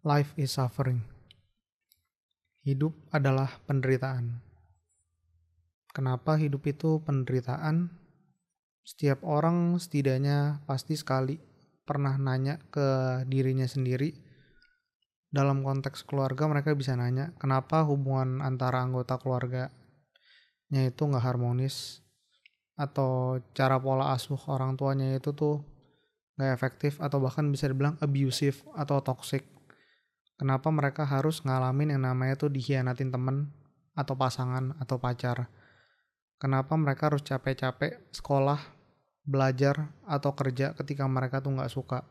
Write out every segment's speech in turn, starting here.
Life is suffering. Hidup adalah penderitaan. Kenapa hidup itu penderitaan? Setiap orang setidaknya pasti sekali pernah nanya ke dirinya sendiri. Dalam konteks keluarga mereka bisa nanya, kenapa hubungan antara anggota keluarganya itu gak harmonis? Atau cara pola asuh orang tuanya itu tuh gak efektif, atau bahkan bisa dibilang abusive atau toxic. Kenapa mereka harus ngalamin yang namanya tuh dikhianatin temen atau pasangan atau pacar? Kenapa mereka harus capek-capek sekolah, belajar, atau kerja ketika mereka tuh gak suka?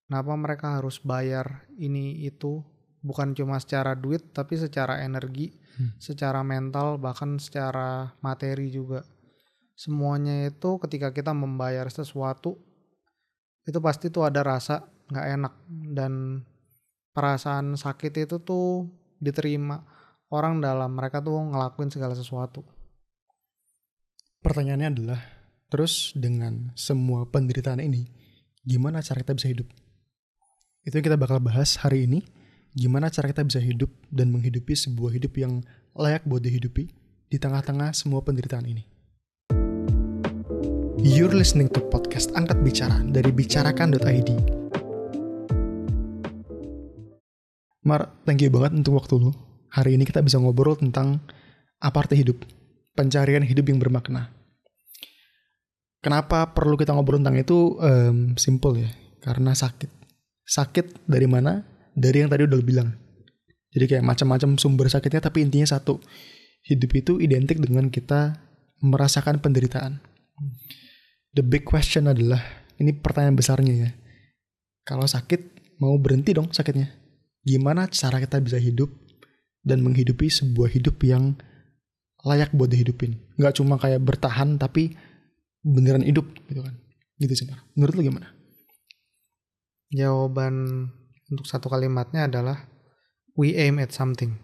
Kenapa mereka harus bayar ini itu? Bukan cuma secara duit, tapi secara energi, secara mental, bahkan secara materi juga. Semuanya itu ketika kita membayar sesuatu, itu pasti tuh ada rasa gak enak. Dan perasaan sakit itu tuh diterima orang dalam mereka tuh ngelakuin segala sesuatu. Pertanyaannya adalah, terus dengan semua penderitaan ini, gimana cara kita bisa hidup? Itu yang kita bakal bahas hari ini. Gimana cara kita bisa hidup dan menghidupi sebuah hidup yang layak buat dihidupi di tengah-tengah semua penderitaan ini. You're listening to podcast Angkat Bicara dari bicarakan.id. Mar, thank you banget untuk waktu lu. Hari ini kita bisa ngobrol tentang apa arti hidup, pencarian hidup yang bermakna. Kenapa perlu kita ngobrol tentang itu? Simple ya, karena sakit. Sakit dari mana? Dari yang tadi udah lu bilang. Jadi kayak macam-macam sumber sakitnya, tapi intinya satu. Hidup itu identik dengan kita merasakan penderitaan. The big question adalah, ini pertanyaan besarnya ya. Kalau sakit, mau berhenti dong sakitnya. Gimana cara kita bisa hidup dan menghidupi sebuah hidup yang layak buat dihidupin. Gak cuma kayak bertahan, tapi beneran hidup gitu kan. Gitu sih, Mar. Menurut lu gimana? Jawaban untuk satu kalimatnya adalah we aim at something.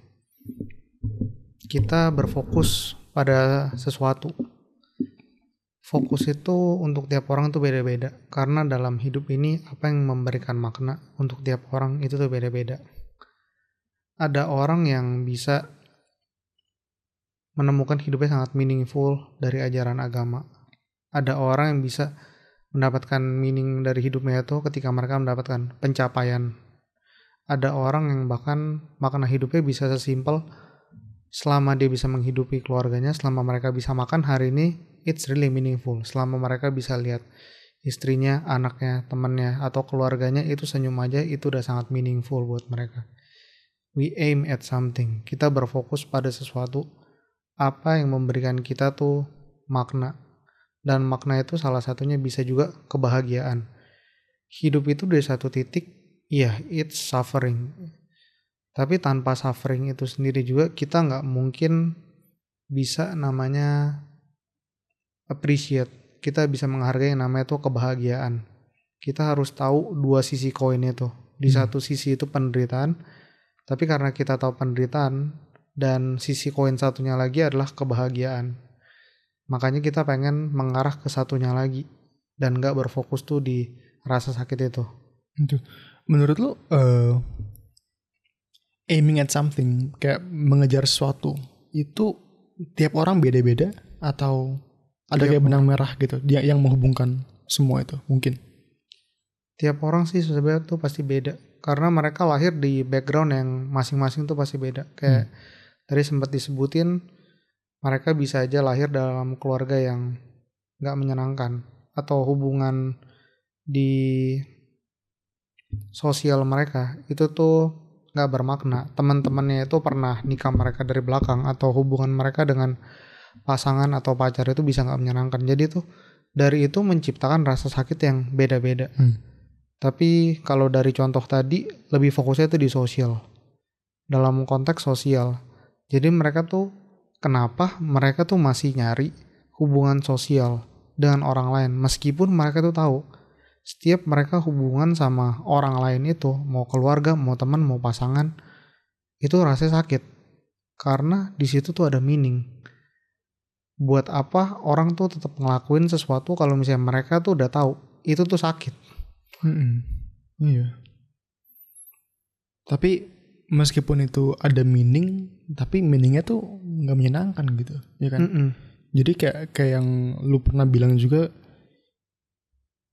Kita berfokus pada sesuatu. Fokus itu untuk tiap orang tuh beda-beda. Karena dalam hidup ini apa yang memberikan makna untuk tiap orang itu tuh beda-beda. Ada orang yang bisa menemukan hidupnya sangat meaningful dari ajaran agama. Ada orang yang bisa mendapatkan meaning dari hidupnya itu ketika mereka mendapatkan pencapaian. Ada orang yang bahkan makna hidupnya bisa sesimpel selama dia bisa menghidupi keluarganya, selama mereka bisa makan hari ini, it's really meaningful. Selama mereka bisa lihat istrinya, anaknya, temannya, atau keluarganya itu senyum aja, itu udah sangat meaningful buat mereka. We aim at something. Kita berfokus pada sesuatu apa yang memberikan kita tuh makna. Dan makna itu salah satunya bisa juga kebahagiaan. Hidup itu dari satu titik, it's suffering. Tapi tanpa suffering itu sendiri juga kita gak mungkin bisa namanya appreciate. Kita bisa menghargai yang namanya tuh kebahagiaan. Kita harus tahu dua sisi koin itu. Di satu sisi itu penderitaan, tapi karena kita tahu penderitaan dan sisi koin satunya lagi adalah kebahagiaan. Makanya kita pengen mengarah ke satunya lagi dan gak berfokus tuh di rasa sakit itu. Menurut lu aiming at something, kayak mengejar sesuatu, itu tiap orang beda-beda atau ada kayak benang merah gitu dia yang menghubungkan semua itu? Mungkin tiap orang sih sebenarnya tuh pasti beda karena mereka lahir di background yang masing-masing tuh pasti beda. Kayak tadi sempat disebutin, mereka bisa aja lahir dalam keluarga yang gak menyenangkan, atau hubungan di sosial mereka itu tuh gak bermakna. Teman-temannya itu pernah nikah mereka dari belakang, atau hubungan mereka dengan pasangan atau pacar itu bisa gak menyenangkan. Jadi tuh dari itu menciptakan rasa sakit yang beda-beda. Tapi kalau dari contoh tadi, lebih fokusnya itu di sosial. Dalam konteks sosial. Jadi mereka tuh, kenapa mereka tuh masih nyari hubungan sosial dengan orang lain. Meskipun mereka tuh tahu, setiap mereka hubungan sama orang lain itu, mau keluarga, mau teman, mau pasangan, itu rasanya sakit. Karena di situ tuh ada meaning. Buat apa orang tuh tetap ngelakuin sesuatu kalau misalnya mereka tuh udah tahu itu tuh sakit. Iya. Tapi meskipun itu ada meaning, tapi meaningnya tuh nggak menyenangkan gitu, ya kan? Jadi kayak yang lu pernah bilang juga,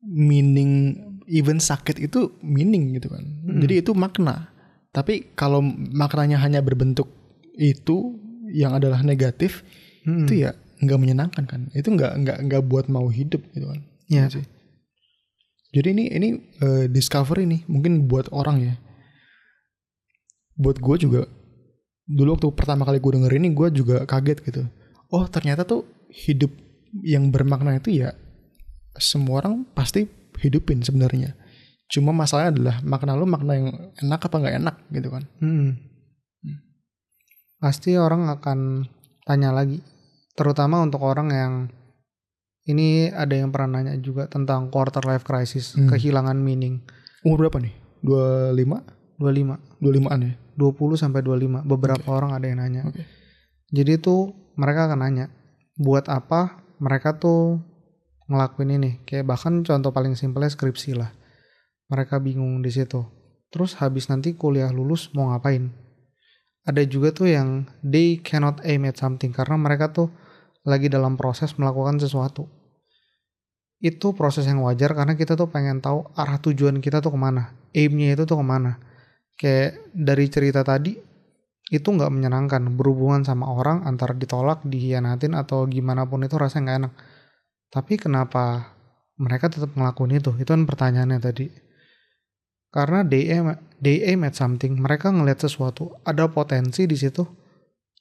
meaning even sakit itu meaning gitu kan. Jadi itu makna. Tapi kalau maknanya hanya berbentuk itu yang adalah negatif, itu ya nggak menyenangkan kan. Itu nggak buat mau hidup gitu kan. Iya sih. Jadi ini discovery nih mungkin buat orang ya. Buat gue juga dulu waktu pertama kali gue denger ini, gue juga kaget gitu. Oh ternyata tuh hidup yang bermakna itu ya semua orang pasti hidupin sebenarnya. Cuma masalahnya adalah makna lu makna yang enak apa nggak enak gitu kan. Pasti orang akan tanya lagi. Terutama untuk orang yang, ini ada yang pernah nanya juga tentang quarter life crisis, kehilangan meaning. Umur berapa nih? 25? 25an ya? 20 sampai 25. Beberapa orang ada yang nanya. Jadi tuh mereka akan nanya, buat apa mereka tuh ngelakuin ini? Kayak bahkan contoh paling simpelnya skripsi lah. Mereka bingung di situ. Terus habis nanti kuliah lulus mau ngapain? Ada juga tuh yang they cannot aim at something karena mereka tuh lagi dalam proses melakukan sesuatu. Itu proses yang wajar karena kita tuh pengen tahu arah tujuan kita tuh kemana. Aimnya itu tuh kemana. Kayak dari cerita tadi, itu gak menyenangkan. Berhubungan sama orang antara ditolak, dihianatin, atau gimana pun itu rasanya gak enak. Tapi kenapa mereka tetap ngelakuin itu? Itu kan pertanyaannya tadi. Karena they aim at something. Mereka ngelihat sesuatu. Ada potensi di situ.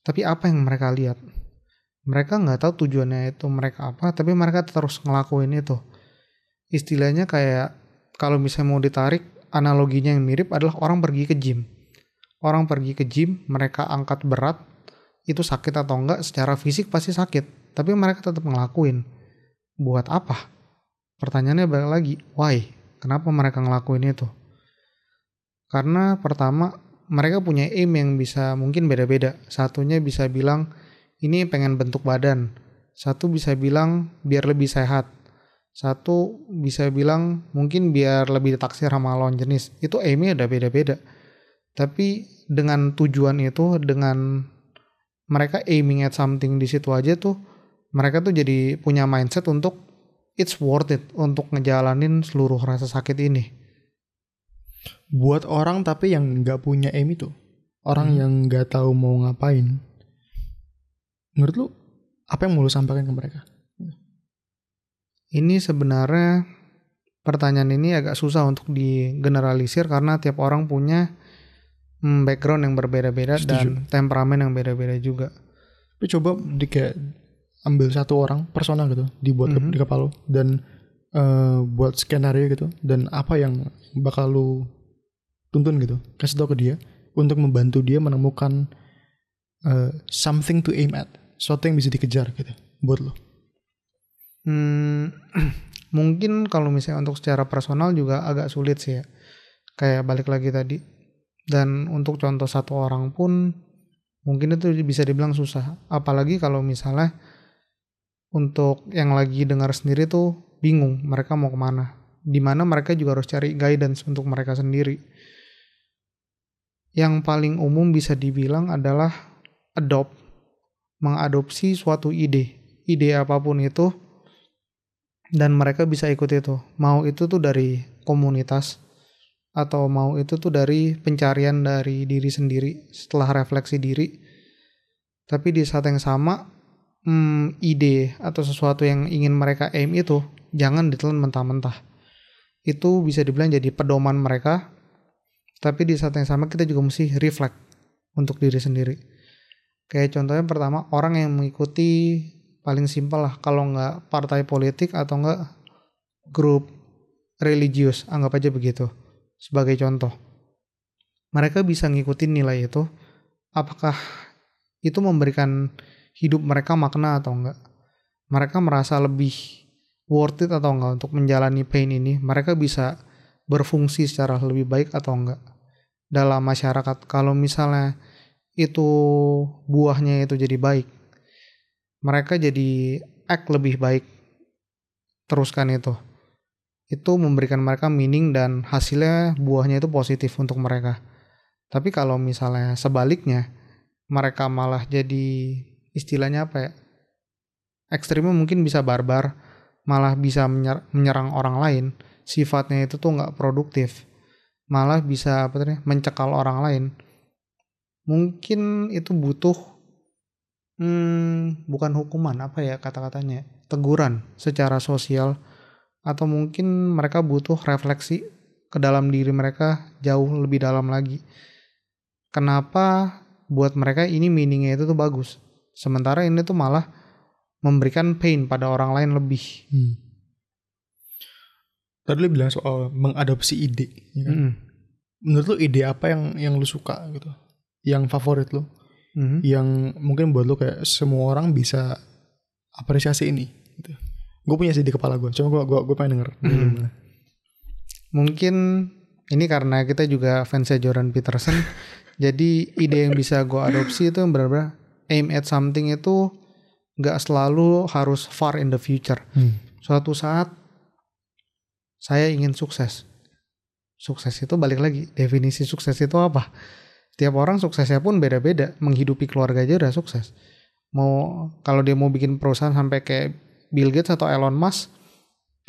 Tapi apa yang mereka lihat? Mereka nggak tahu tujuannya itu mereka apa. Tapi mereka terus ngelakuin itu. Istilahnya kayak kalau misalnya mau ditarik, analoginya yang mirip adalah orang pergi ke gym. Orang pergi ke gym, mereka angkat berat. Itu sakit atau enggak? Secara fisik pasti sakit. Tapi mereka tetap ngelakuin. Buat apa? Pertanyaannya balik lagi. Why? Kenapa mereka ngelakuin itu? Karena pertama, mereka punya aim yang bisa mungkin beda-beda. Satunya bisa bilang, ini pengen bentuk badan. Satu bisa bilang, biar lebih sehat. Satu bisa bilang, mungkin biar lebih ditaksir sama lawan jenis. Itu aimnya udah beda-beda. Tapi dengan tujuan itu, dengan mereka aiming at something di situ aja tuh, mereka tuh jadi punya mindset untuk it's worth it untuk ngejalanin seluruh rasa sakit ini. Buat orang tapi yang nggak punya aim itu, orang yang nggak tahu mau ngapain, menurut lu apa yang mau lu sampaikan ke mereka? Ini sebenarnya pertanyaan ini agak susah untuk digeneralisir karena tiap orang punya background yang berbeda-beda. Setuju. Dan temperamen yang beda-beda juga. Tapi coba kayak ambil satu orang personal gitu, dibuat di kepala lu, dan buat skenario gitu, dan apa yang bakal lu tuntun gitu, kasih tau ke dia untuk membantu dia menemukan something to aim at, sesuatu yang bisa dikejar gitu buat lo. Mungkin kalau misalnya untuk secara personal juga agak sulit sih ya, kayak balik lagi tadi. Dan untuk contoh satu orang pun mungkin itu bisa dibilang susah, apalagi kalau misalnya untuk yang lagi dengar sendiri tuh bingung mereka mau kemana, dimana mereka juga harus cari guidance untuk mereka sendiri. Yang paling umum bisa dibilang adalah mengadopsi suatu ide apapun itu, dan mereka bisa ikut itu. Mau itu tuh dari komunitas, atau mau itu tuh dari pencarian dari diri sendiri setelah refleksi diri. Tapi di saat yang sama, ide atau sesuatu yang ingin mereka aim itu jangan ditelan mentah-mentah. Itu bisa dibilang jadi pedoman mereka. Tapi di saat yang sama kita juga mesti reflect untuk diri sendiri. Kayak contohnya pertama, orang yang mengikuti paling simpel lah, kalau nggak partai politik atau nggak grup religius, anggap aja begitu sebagai contoh. Mereka bisa ngikutin nilai itu, apakah itu memberikan hidup mereka makna atau enggak. Mereka merasa lebih worth it atau enggak untuk menjalani pain ini. Mereka bisa berfungsi secara lebih baik atau enggak dalam masyarakat. Kalau misalnya itu buahnya itu jadi baik, mereka jadi act lebih baik, teruskan itu memberikan mereka meaning dan hasilnya buahnya itu positif untuk mereka. Tapi kalau misalnya sebaliknya, mereka malah jadi istilahnya apa ya? Ekstrimnya mungkin bisa barbar, malah bisa menyerang orang lain. Sifatnya itu tuh nggak produktif, malah bisa apa tadi, mencekal orang lain. Mungkin itu butuh bukan hukuman, apa ya kata-katanya, teguran secara sosial, atau mungkin mereka butuh refleksi ke dalam diri mereka jauh lebih dalam lagi. Kenapa buat mereka ini meaningnya itu tuh bagus, sementara ini tuh malah memberikan pain pada orang lain lebih. Tadi lu bilang soal mengadopsi ide, ya kan? Menurut lu ide apa yang lu suka gitu, yang favorit lu, yang mungkin buat lu kayak semua orang bisa apresiasi ini gitu. Gue punya sih di kepala gue, cuma gue pengen denger. Mungkin ini karena kita juga fansnya Jordan Peterson. Jadi ide yang bisa gue adopsi itu benar-benar aim at something itu gak selalu harus far in the future. Suatu saat saya ingin sukses. Sukses itu balik lagi, definisi sukses itu apa? Tiap orang suksesnya pun beda-beda. Menghidupi keluarga aja udah sukses. Kalau dia mau bikin perusahaan sampai kayak Bill Gates atau Elon Musk,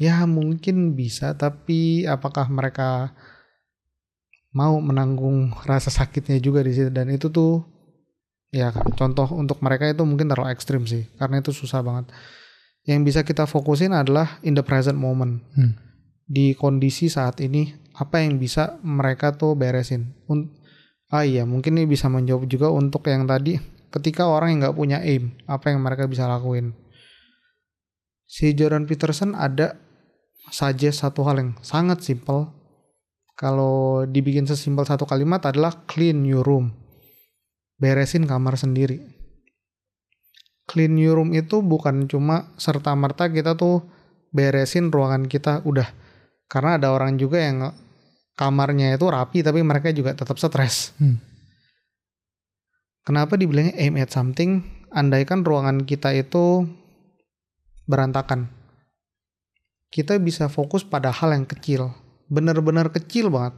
ya mungkin bisa, tapi apakah mereka mau menanggung rasa sakitnya juga di situ? Dan itu tuh ya contoh untuk mereka itu mungkin terlalu ekstrim sih, karena itu susah banget. Yang bisa kita fokusin adalah in the present moment. Di kondisi saat ini, apa yang bisa mereka tuh beresin. Iya, mungkin ini bisa menjawab juga untuk yang tadi, ketika orang yang gak punya aim, apa yang mereka bisa lakuin. Si Jordan Peterson ada suggest satu hal yang sangat simple. Kalau dibikin sesimpel satu kalimat adalah clean your room. Beresin kamar sendiri. Clean your room itu bukan cuma serta-merta kita tuh beresin ruangan kita udah. Karena ada orang juga yang kamarnya itu rapi tapi mereka juga tetap stres. Kenapa dibilangnya aim at something? Andaikan ruangan kita itu berantakan, kita bisa fokus pada hal yang kecil, benar-benar kecil banget.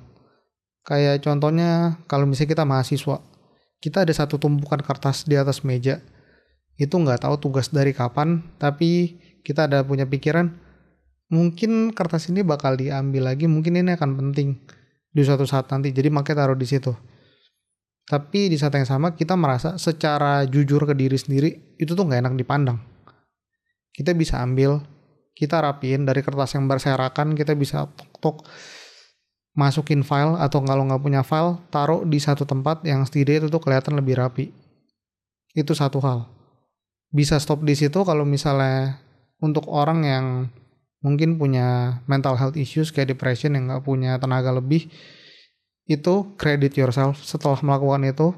Kayak contohnya kalau misalnya kita mahasiswa, kita ada satu tumpukan kertas di atas meja, itu nggak tahu tugas dari kapan, tapi kita ada punya pikiran, mungkin kertas ini bakal diambil lagi, mungkin ini akan penting di suatu saat nanti, jadi makanya taruh di situ. Tapi di saat yang sama kita merasa secara jujur ke diri sendiri itu tuh nggak enak dipandang. Kita bisa ambil, kita rapiin dari kertas yang berserakan, kita bisa tok masukin file, atau kalau nggak punya file taruh di satu tempat yang setidaknya itu tuh kelihatan lebih rapi. Itu satu hal. Bisa stop di situ kalau misalnya untuk orang yang mungkin punya mental health issues kayak depression yang nggak punya tenaga lebih, itu credit yourself setelah melakukan itu.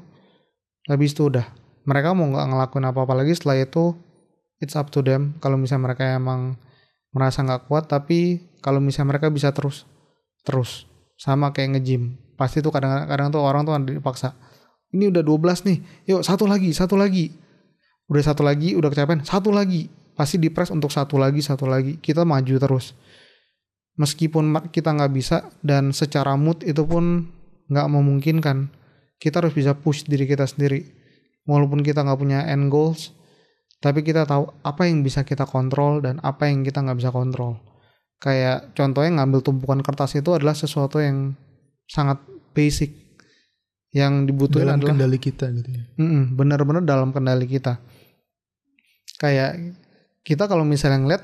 Habis itu udah, mereka mau nggak ngelakuin apa-apa lagi setelah itu, it's up to them. Kalau misalnya mereka emang merasa nggak kuat, tapi kalau misalnya mereka bisa terus sama kayak nge-gym, pasti tuh kadang-kadang tuh orang tuh dipaksa, ini udah 12 nih, yuk satu lagi, udah satu lagi, udah kecapean, satu lagi, pasti di-press untuk satu lagi, kita maju terus meskipun kita nggak bisa, dan secara mood itu pun nggak memungkinkan. Kita harus bisa push diri kita sendiri, walaupun kita nggak punya end goals, tapi kita tahu apa yang bisa kita kontrol dan apa yang kita nggak bisa kontrol. Kayak contohnya ngambil tumpukan kertas itu adalah sesuatu yang sangat basic, yang dibutuhin dalam adalah kendali kita gitu ya. Benar-benar dalam kendali kita. Kayak kita kalau misalnya ngeliat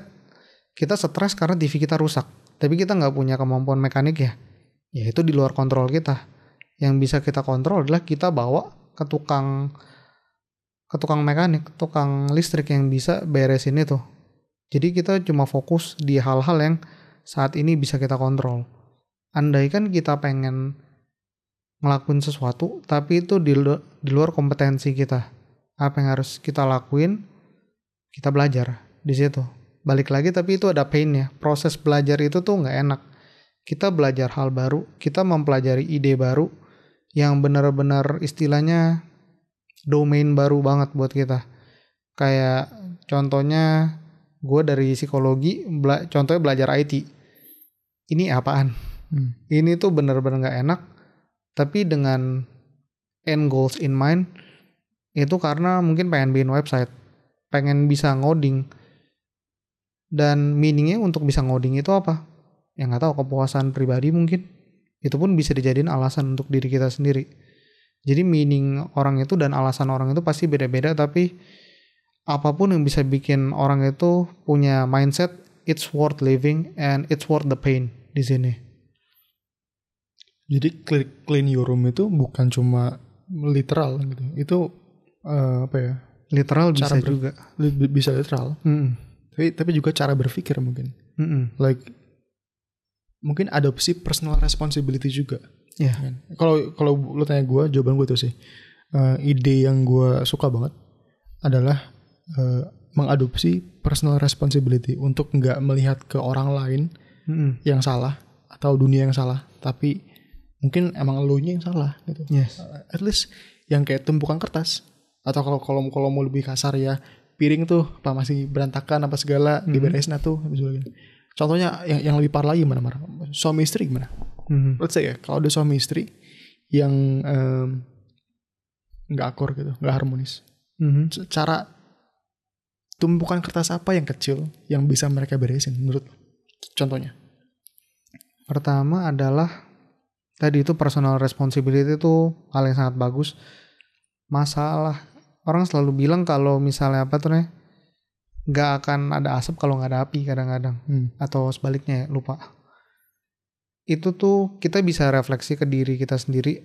kita stres karena TV kita rusak, tapi kita nggak punya kemampuan mekanik ya itu di luar kontrol kita. Yang bisa kita kontrol adalah kita bawa ke tukang mekanik, tukang listrik yang bisa beresin itu. Jadi kita cuma fokus di hal-hal yang saat ini bisa kita kontrol. Andaikan kita pengen ngelakuin sesuatu, tapi itu di luar kompetensi kita, apa yang harus kita lakuin? Kita belajar di situ. Balik lagi, tapi itu ada painnya. Proses belajar itu tuh nggak enak. Kita belajar hal baru, kita mempelajari ide baru yang benar-benar istilahnya domain baru banget buat kita. Kayak contohnya gue dari psikologi, contohnya belajar IT. Ini apaan? Ini tuh benar-benar nggak enak. Tapi dengan end goals in mind itu karena mungkin pengen bikin website, pengen bisa ngoding. Dan meaningnya untuk bisa ngoding itu apa? Ya nggak tahu, kepuasan pribadi mungkin. Itu pun bisa dijadiin alasan untuk diri kita sendiri. Jadi meaning orang itu dan alasan orang itu pasti beda-beda, tapi apapun yang bisa bikin orang itu punya mindset it's worth living and it's worth the pain di sini. Jadi clean your room itu bukan cuma literal gitu. Itu apa ya? Literal bisa juga. Bisa literal. Tapi juga cara berpikir mungkin. Like mungkin adopsi personal responsibility juga. Ya. Yeah. Kalau lo tanya gue, jawaban gue tuh sih. Ide yang gue suka banget adalah mengadopsi personal responsibility untuk nggak melihat ke orang lain yang salah atau dunia yang salah, tapi mungkin emang elunya yang salah gitu. Yes. At least yang kayak tumpukan kertas, atau kalau mau lebih kasar ya, piring tuh apa masih berantakan apa segala diberesin tuh. Contohnya yang lebih parah lagi mana suami istri gimana? Let's say ya, kalau ada suami istri yang nggak akur gitu, nggak harmonis. Cara tumpukan kertas apa yang kecil yang bisa mereka beresin menurut contohnya? Pertama adalah tadi itu personal responsibility itu hal yang sangat bagus. Masalah orang selalu bilang kalau misalnya apa tuh nih, nggak akan ada asap kalau nggak ada api kadang-kadang, atau sebaliknya lupa. Itu tuh kita bisa refleksi ke diri kita sendiri,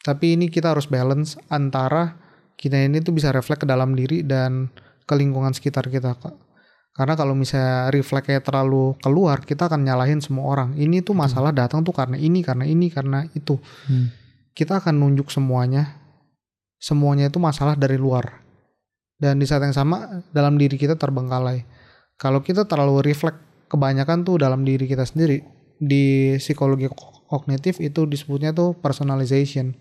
tapi ini kita harus balance antara kita ini tuh bisa refleks ke dalam diri dan ke lingkungan sekitar kita. Karena kalau misalnya refleksnya terlalu keluar, kita akan nyalahin semua orang. Ini tuh masalah datang tuh karena ini, karena itu. Kita akan nunjuk semuanya. Semuanya itu masalah dari luar. Dan di saat yang sama, dalam diri kita terbengkalai. Kalau kita terlalu refleks kebanyakan tuh dalam diri kita sendiri, di psikologi kognitif itu disebutnya tuh personalization.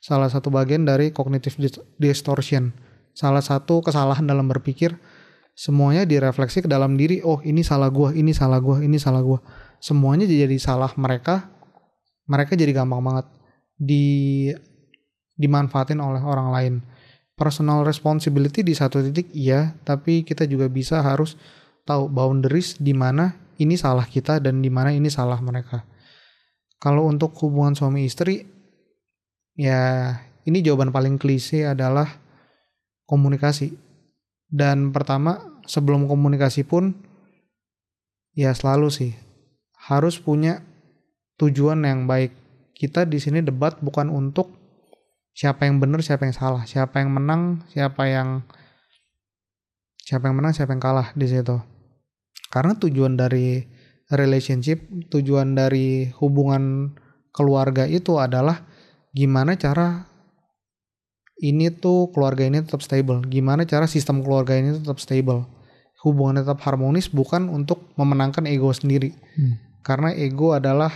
Salah satu bagian dari cognitive distortion. Salah satu kesalahan dalam berpikir, semuanya direfleksi ke dalam diri. Oh, ini salah gua, ini salah gua, ini salah gua. Semuanya jadi salah mereka. Mereka jadi gampang banget dimanfaatin oleh orang lain. Personal responsibility di satu titik iya, tapi kita juga bisa harus tahu boundaries di mana ini salah kita dan di mana ini salah mereka. Kalau untuk hubungan suami istri, ya ini jawaban paling klise adalah komunikasi. Dan pertama, sebelum komunikasi pun ya selalu sih harus punya tujuan yang baik. Kita di sini debat bukan untuk siapa yang benar, siapa yang salah, siapa yang menang, siapa yang kalah di situ. Karena tujuan dari relationship, tujuan dari hubungan keluarga itu adalah gimana cara ini tuh keluarga ini tetap stable. Gimana cara sistem keluarga ini tetap stable. Hubungan tetap harmonis, bukan untuk memenangkan ego sendiri. Karena ego adalah,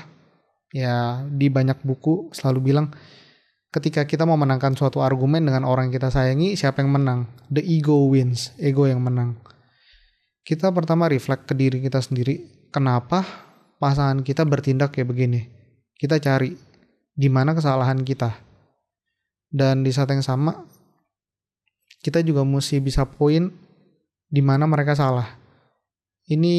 ya di banyak buku selalu bilang, ketika kita memenangkan suatu argumen dengan orang yang kita sayangi, siapa yang menang? The ego wins. Ego yang menang. Kita pertama reflect ke diri kita sendiri. Kenapa pasangan kita bertindak kayak begini? Kita cari di mana kesalahan kita. Dan di saat yang sama, kita juga mesti bisa poin di mana mereka salah. Ini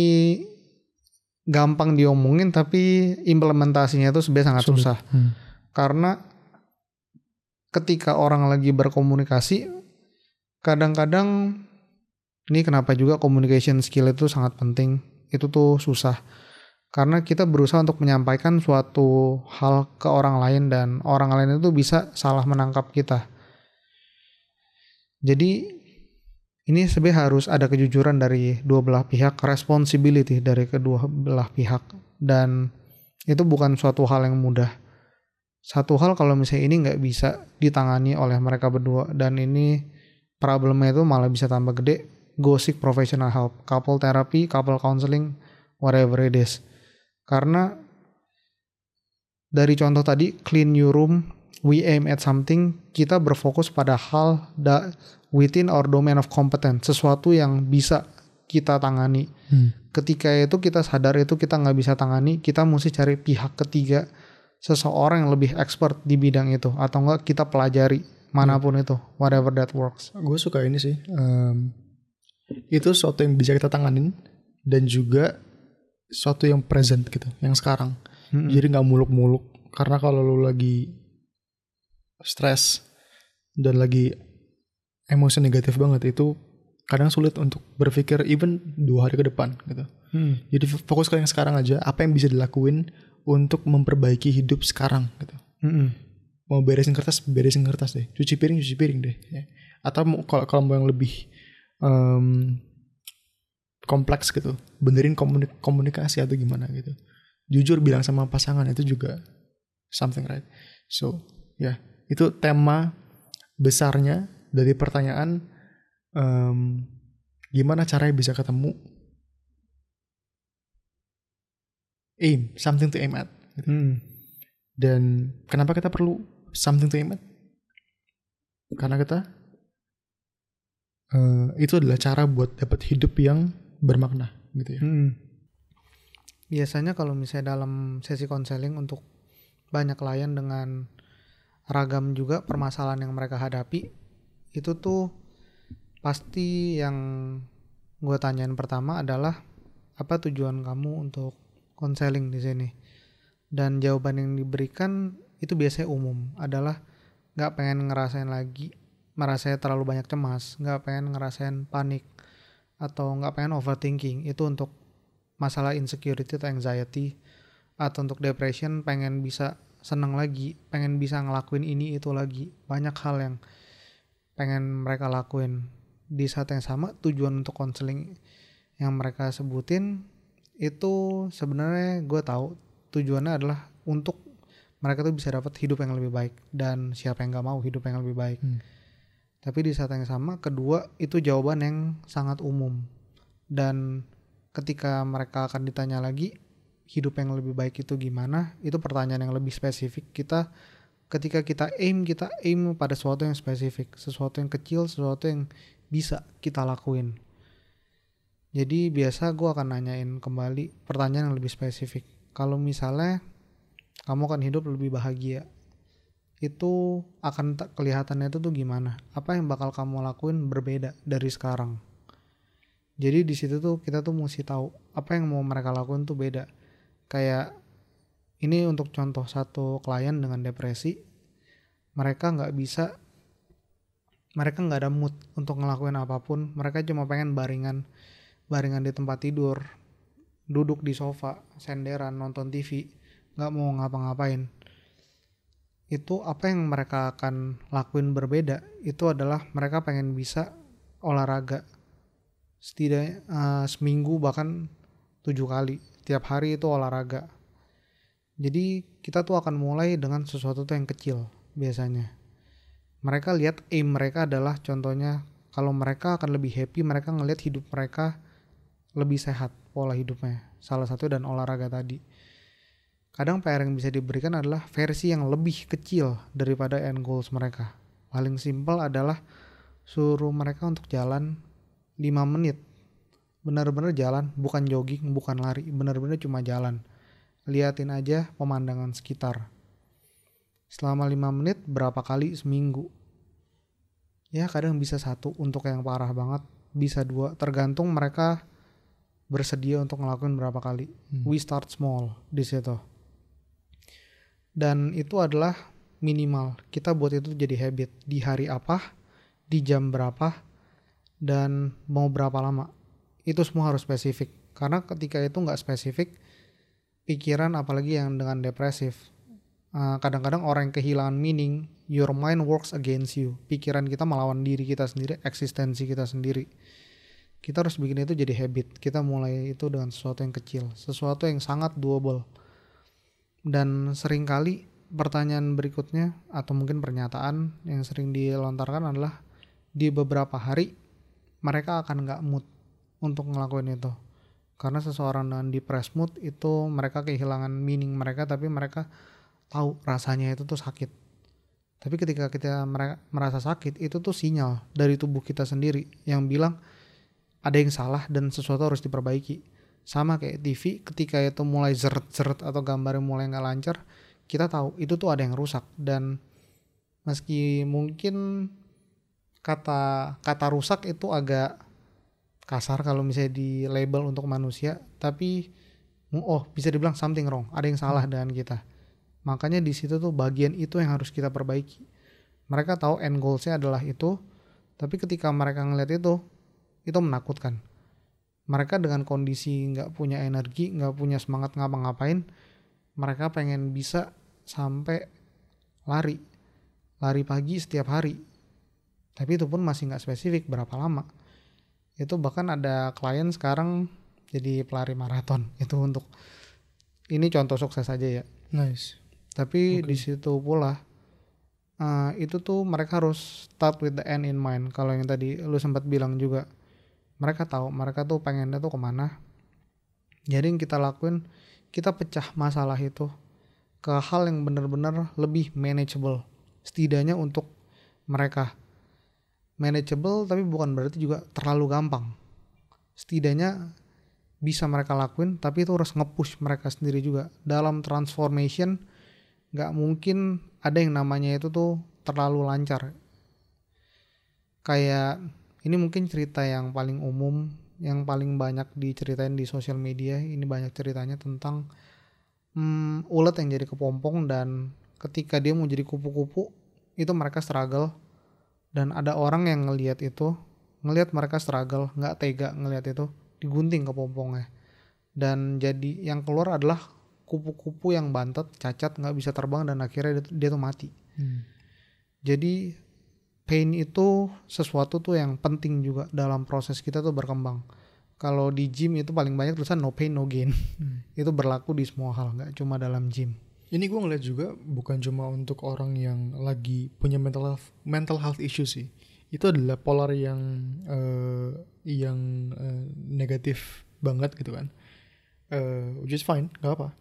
gampang diomongin, tapi implementasinya itu sebenarnya sangat susah. Karena ketika orang lagi berkomunikasi, kadang-kadang ini kenapa juga communication skill itu sangat penting. Itu tuh susah. Karena kita berusaha untuk menyampaikan suatu hal ke orang lain dan orang lain itu bisa salah menangkap kita. Jadi ini sebenarnya harus ada kejujuran dari dua belah pihak, responsibility dari kedua belah pihak. Dan itu bukan suatu hal yang mudah. Satu hal kalau misalnya ini nggak bisa ditangani oleh mereka berdua dan ini problemnya itu malah bisa tambah gede, go seek professional help, couple therapy, couple counseling, whatever it is. Karena dari contoh tadi, clean your room, we aim at something, kita berfokus pada hal within our domain of competence, sesuatu yang bisa kita tangani. Ketika itu kita sadar itu kita nggak bisa tangani, kita mesti cari pihak ketiga, seseorang yang lebih expert di bidang itu, atau enggak kita pelajari manapun itu, whatever that works. Gue suka ini sih, itu sesuatu yang bisa kita tanganin dan juga sesuatu yang present gitu, yang sekarang. Jadi nggak muluk-muluk, karena kalau lu lagi stres dan lagi emosi negatif banget, itu kadang sulit untuk berpikir even 2 hari ke depan gitu. Jadi fokus ke yang sekarang aja, apa yang bisa dilakuin untuk memperbaiki hidup sekarang gitu. Mau beresin kertas deh, cuci piring deh ya. Atau kalau mau yang lebih kompleks gitu, benerin komunikasi atau gimana gitu, jujur bilang sama pasangan, itu juga something, right? So ya, itu tema besarnya dari pertanyaan gimana caranya bisa ketemu something to aim at gitu. Dan kenapa kita perlu something to aim at? Karena kita itu adalah cara buat dapat hidup yang bermakna gitu ya. Biasanya kalau misalnya dalam sesi konseling untuk banyak klien dengan ragam juga permasalahan yang mereka hadapi, itu tuh pasti yang gue tanyain pertama adalah apa tujuan kamu untuk konseling di sini. Dan jawaban yang diberikan itu biasanya umum, adalah nggak pengen ngerasain lagi merasa terlalu banyak cemas, nggak pengen ngerasain panik, atau nggak pengen overthinking. Itu untuk masalah insecurity atau anxiety, atau untuk depression pengen bisa senang lagi, pengen bisa ngelakuin ini itu lagi. Banyak hal yang pengen mereka lakuin. Di saat yang sama tujuan untuk konseling yang mereka sebutin itu sebenarnya gue tahu tujuannya adalah untuk mereka tuh bisa dapat hidup yang lebih baik, dan siapa yang nggak mau hidup yang lebih baik. Tapi di saat yang sama, kedua itu jawaban yang sangat umum, dan ketika mereka akan ditanya lagi hidup yang lebih baik itu gimana, itu pertanyaan yang lebih spesifik. Ketika kita aim pada sesuatu yang spesifik, sesuatu yang kecil, sesuatu yang bisa kita lakuin. Jadi biasa gue akan nanyain kembali pertanyaan yang lebih spesifik. Kalau misalnya kamu akan hidup lebih bahagia, itu akan kelihatannya itu tuh gimana? Apa yang bakal kamu lakuin berbeda dari sekarang? Jadi di situ tuh kita tuh mesti tahu apa yang mau mereka lakuin tuh beda. Kayak ini untuk contoh satu klien dengan depresi, mereka nggak ada mood untuk ngelakuin apapun. Mereka cuma pengen baringan di tempat tidur, duduk di sofa, senderan, nonton TV, nggak mau ngapa-ngapain. Itu apa yang mereka akan lakuin berbeda, itu adalah mereka pengen bisa olahraga setidaknya seminggu bahkan 7 kali, tiap hari itu olahraga. Jadi kita tuh akan mulai dengan sesuatu tuh yang kecil biasanya. Mereka lihat aim mereka adalah, contohnya kalau mereka akan lebih happy, mereka ngelihat hidup mereka lebih sehat, pola hidupnya salah satu, dan olahraga tadi. Kadang PR yang bisa diberikan adalah versi yang lebih kecil daripada end goals mereka. Paling simpel adalah suruh mereka untuk jalan 5 menit. Benar-benar jalan, bukan jogging, bukan lari, benar-benar cuma jalan. Liatin aja pemandangan sekitar. Selama 5 menit berapa kali seminggu? Ya kadang bisa 1 untuk yang parah banget, bisa 2, tergantung mereka bersedia untuk ngelakuin berapa kali. We start small di situ. Dan itu adalah minimal. Kita buat itu jadi habit. Di hari apa, di jam berapa, dan mau berapa lama. Itu semua harus spesifik. Karena ketika itu gak spesifik, pikiran apalagi yang dengan depresif, kadang-kadang orang yang kehilangan meaning, your mind works against you. Pikiran kita melawan diri kita sendiri, eksistensi kita sendiri. Kita harus bikin itu jadi habit. Kita mulai itu dengan sesuatu yang kecil, sesuatu yang sangat doable. Dan seringkali pertanyaan berikutnya atau mungkin pernyataan yang sering dilontarkan adalah di beberapa hari mereka akan gak mood untuk ngelakuin itu. Karena seseorang dengan depressed mood itu mereka kehilangan meaning mereka, tapi mereka tahu rasanya itu tuh sakit. Tapi ketika kita merasa sakit, itu tuh sinyal dari tubuh kita sendiri yang bilang ada yang salah dan sesuatu harus diperbaiki. Sama kayak TV, ketika itu mulai zeret-zeret atau gambarnya mulai gak lancar, kita tahu itu tuh ada yang rusak. Dan meski mungkin kata rusak itu agak kasar kalau misalnya di label untuk manusia, tapi bisa dibilang something wrong, ada yang salah dengan kita. Makanya di situ tuh bagian itu yang harus kita perbaiki. Mereka tahu end goals-nya adalah itu, tapi ketika mereka ngeliat itu menakutkan. Mereka dengan kondisi nggak punya energi, nggak punya semangat ngapa-ngapain, mereka pengen bisa sampai lari pagi setiap hari. Tapi itu pun masih nggak spesifik berapa lama. Itu bahkan ada klien sekarang jadi pelari maraton. Itu untuk ini contoh sukses aja ya. Nice. Tapi di situ pula itu tuh mereka harus start with the end in mind. Kalau yang tadi lu sempat bilang juga, mereka tahu mereka tuh pengennya tuh kemana. Jadi yang kita lakuin, kita pecah masalah itu ke hal yang benar-benar lebih manageable. Setidaknya untuk mereka manageable, tapi bukan berarti juga terlalu gampang. Setidaknya bisa mereka lakuin, tapi itu harus nge-push mereka sendiri juga. Dalam transformation gak mungkin ada yang namanya itu tuh terlalu lancar. Kayak ini mungkin cerita yang paling umum, yang paling banyak diceritain di sosial media. Ini banyak ceritanya tentang ulet yang jadi kepompong, dan ketika dia mau jadi kupu-kupu itu mereka struggle. Dan ada orang yang ngelihat mereka struggle, nggak tega ngelihat itu, digunting kepompongnya. Dan jadi yang keluar adalah kupu-kupu yang bantet, cacat, nggak bisa terbang, dan akhirnya dia tuh mati. Jadi pain itu sesuatu tuh yang penting juga dalam proses kita tuh berkembang. Kalau di gym itu paling banyak tulisan no pain no gain. Itu berlaku di semua hal, nggak cuma dalam gym. Ini gue ngeliat juga bukan cuma untuk orang yang lagi punya mental health issue sih. Itu adalah polar yang negatif banget gitu kan. Which is fine, gak apa.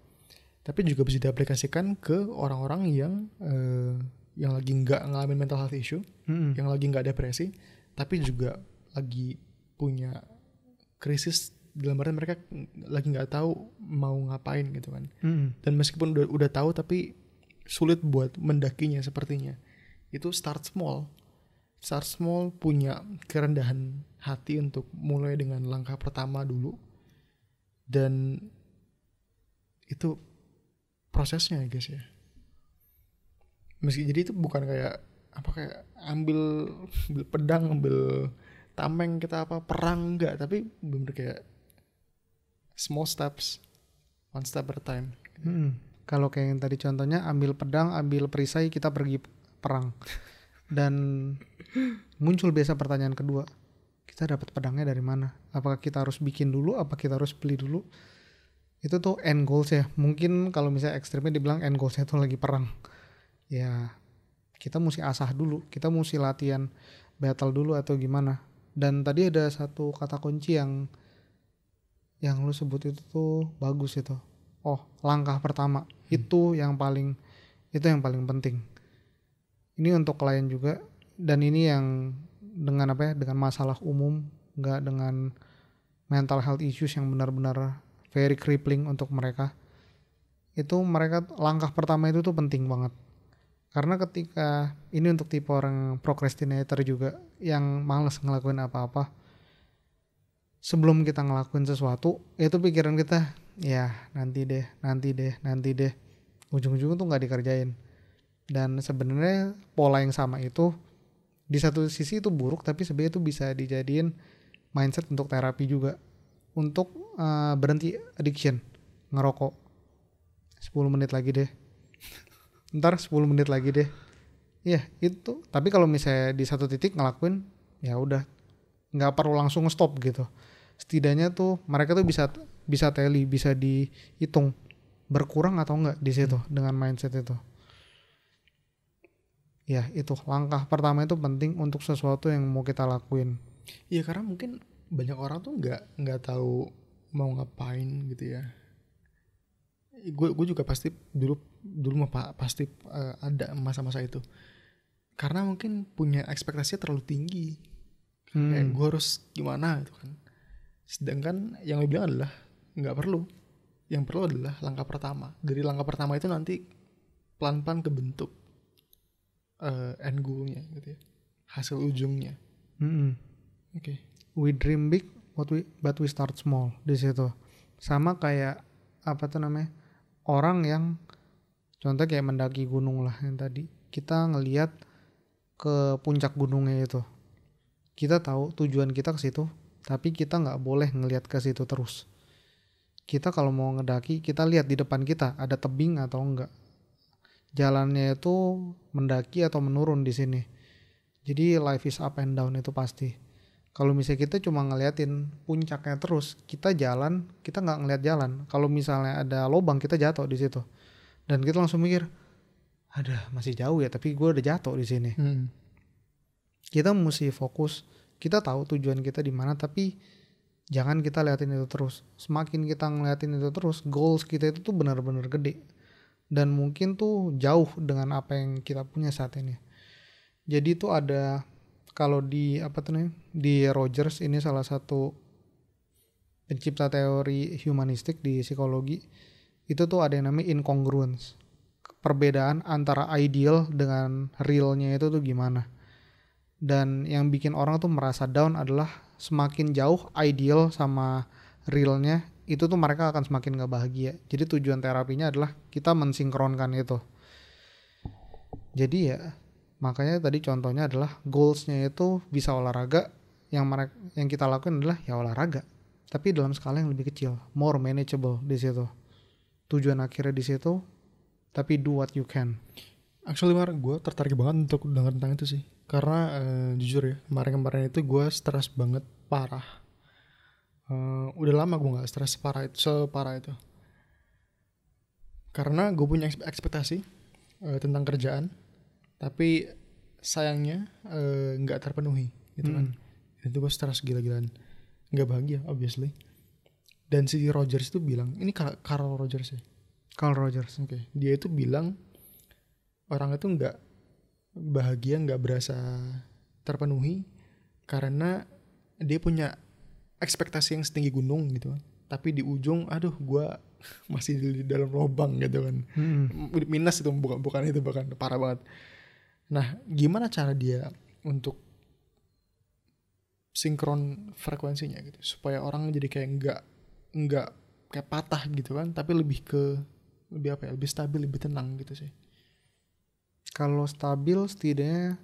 Tapi juga bisa diaplikasikan ke orang-orang yang lagi nggak ngalamin mental health issue, yang lagi nggak depresi, tapi juga lagi punya krisis. Dalam arti mereka lagi nggak tahu mau ngapain gitu kan. Dan meskipun udah tahu tapi sulit buat mendakinya sepertinya. Itu start small, punya kerendahan hati untuk mulai dengan langkah pertama dulu. Dan itu prosesnya guys ya. Jadi itu bukan kayak ambil pedang, ambil tameng, kita perang, enggak, tapi bener kayak small steps, one step at a time. Kalau kayak yang tadi contohnya, ambil pedang, ambil perisai, kita pergi perang. Dan muncul biasa pertanyaan kedua, kita dapat pedangnya dari mana? Apakah kita harus bikin dulu? Apa kita harus beli dulu? Itu tuh end goals ya. Mungkin kalau misalnya ekstrimnya dibilang end goalsnya tuh lagi perang. Ya kita mesti asah dulu, kita mesti latihan battle dulu atau gimana. Dan tadi ada satu kata kunci yang lu sebut itu tuh bagus itu. Langkah pertama itu yang paling penting. Ini untuk klien juga, dan ini yang dengan dengan masalah umum, nggak dengan mental health issues yang benar-benar very crippling untuk mereka. Itu mereka langkah pertama itu tuh penting banget. Karena ketika ini untuk tipe orang procrastinator juga yang malas ngelakuin apa-apa, sebelum kita ngelakuin sesuatu, itu pikiran kita, ya nanti deh, ujung-ujungnya tuh nggak dikerjain. Dan sebenarnya pola yang sama itu di satu sisi itu buruk, tapi sebenarnya itu bisa dijadiin mindset untuk terapi juga, untuk berhenti addiction, ngerokok 10 menit lagi deh, ntar 10 menit lagi deh, ya itu. Tapi kalau misalnya di satu titik ngelakuin, ya udah, nggak perlu langsung stop gitu. Setidaknya tuh mereka tuh bisa tally, bisa dihitung berkurang atau enggak di situ dengan mindset itu. Ya itu langkah pertama itu penting untuk sesuatu yang mau kita lakuin. Iya, karena mungkin banyak orang tuh nggak tahu mau ngapain gitu ya. Gue juga pasti dulu pasti ada masa-masa itu. Karena mungkin punya ekspektasinya terlalu tinggi. Kayak gue harus gimana gitu kan. Sedangkan yang lo bilang adalah nggak perlu. Yang perlu adalah langkah pertama. Dari langkah pertama itu nanti pelan-pelan kebentuk end goal-nya gitu ya, hasil ujungnya. Oke. We dream big but we start small di situ. Sama kayak apa tuh namanya, orang yang contoh kayak mendaki gunung lah yang tadi kita ngelihat ke puncak gunungnya itu, kita tahu tujuan kita ke situ, tapi kita nggak boleh ngelihat ke situ terus. Kita kalau mau ngedaki, kita lihat di depan kita ada tebing atau enggak, jalannya itu mendaki atau menurun di sini. Jadi life is up and down itu pasti. Kalau misalnya kita cuma ngeliatin puncaknya terus, kita jalan, kita nggak ngeliat jalan. Kalau misalnya ada lubang, kita jatuh di situ. Dan kita langsung mikir, ada masih jauh ya, tapi gue udah jatuh di sini. Kita mesti fokus. Kita tahu tujuan kita di mana, tapi jangan kita liatin itu terus. Semakin kita ngeliatin itu terus, goals kita itu tuh benar-benar gede. Dan mungkin tuh jauh dengan apa yang kita punya saat ini. Jadi tuh ada, kalau di apa tuh nih, di Rogers, ini salah satu pencipta teori humanistik di psikologi, itu tuh ada yang namanya incongruence, perbedaan antara ideal dengan realnya itu tuh gimana. Dan yang bikin orang tuh merasa down adalah semakin jauh ideal sama realnya, itu tuh mereka akan semakin gak bahagia. Jadi tujuan terapinya adalah kita mensinkronkan itu. Jadi ya makanya tadi contohnya adalah goalsnya itu bisa olahraga, yang kita lakukan adalah ya olahraga, tapi dalam skala yang lebih kecil, more manageable di situ. Tujuan akhirnya di situ, tapi do what you can. Actually Mar, gue tertarik banget untuk dengar tentang itu sih, karena jujur ya, kemarin itu gue stres banget parah. Udah lama gue nggak stres separah itu, karena gue punya ekspektasi tentang kerjaan, tapi sayangnya nggak terpenuhi gitu kan. Itu gue stres gila-gilaan, nggak bahagia obviously. Dan si Rogers itu bilang, ini Carl Rogers ya. Carl Rogers. Oke. Dia itu bilang orang itu nggak bahagia, nggak berasa terpenuhi karena dia punya ekspektasi yang setinggi gunung gitu kan. Tapi di ujung, aduh gue masih di dalam lubang gitu kan. Minus itu, bukan itu, bahkan parah banget. Nah, gimana cara dia untuk sinkron frekuensinya gitu, supaya orang jadi kayak nggak kayak patah gitu kan, tapi lebih stabil, lebih tenang gitu sih. Kalau stabil, setidaknya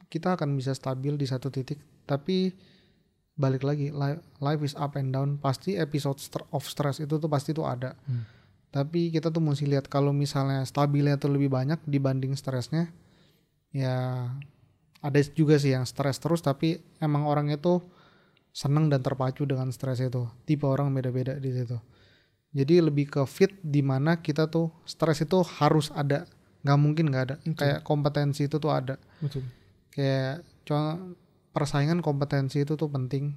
kita akan bisa stabil di satu titik. Tapi balik lagi, life is up and down. Pasti episode of stress itu tuh pasti tuh ada. Tapi kita tuh mesti lihat, kalau misalnya stabilnya tuh lebih banyak dibanding stresnya, ya ada juga sih yang stres terus tapi emang orangnya tuh seneng dan terpacu dengan stres itu. Tipe orang beda-beda di situ. Jadi lebih ke fit, di mana kita tuh stres itu harus ada, nggak mungkin nggak ada. Betul. Kayak kompetensi itu tuh ada. Betul. Kayak persaingan kompetensi itu tuh penting.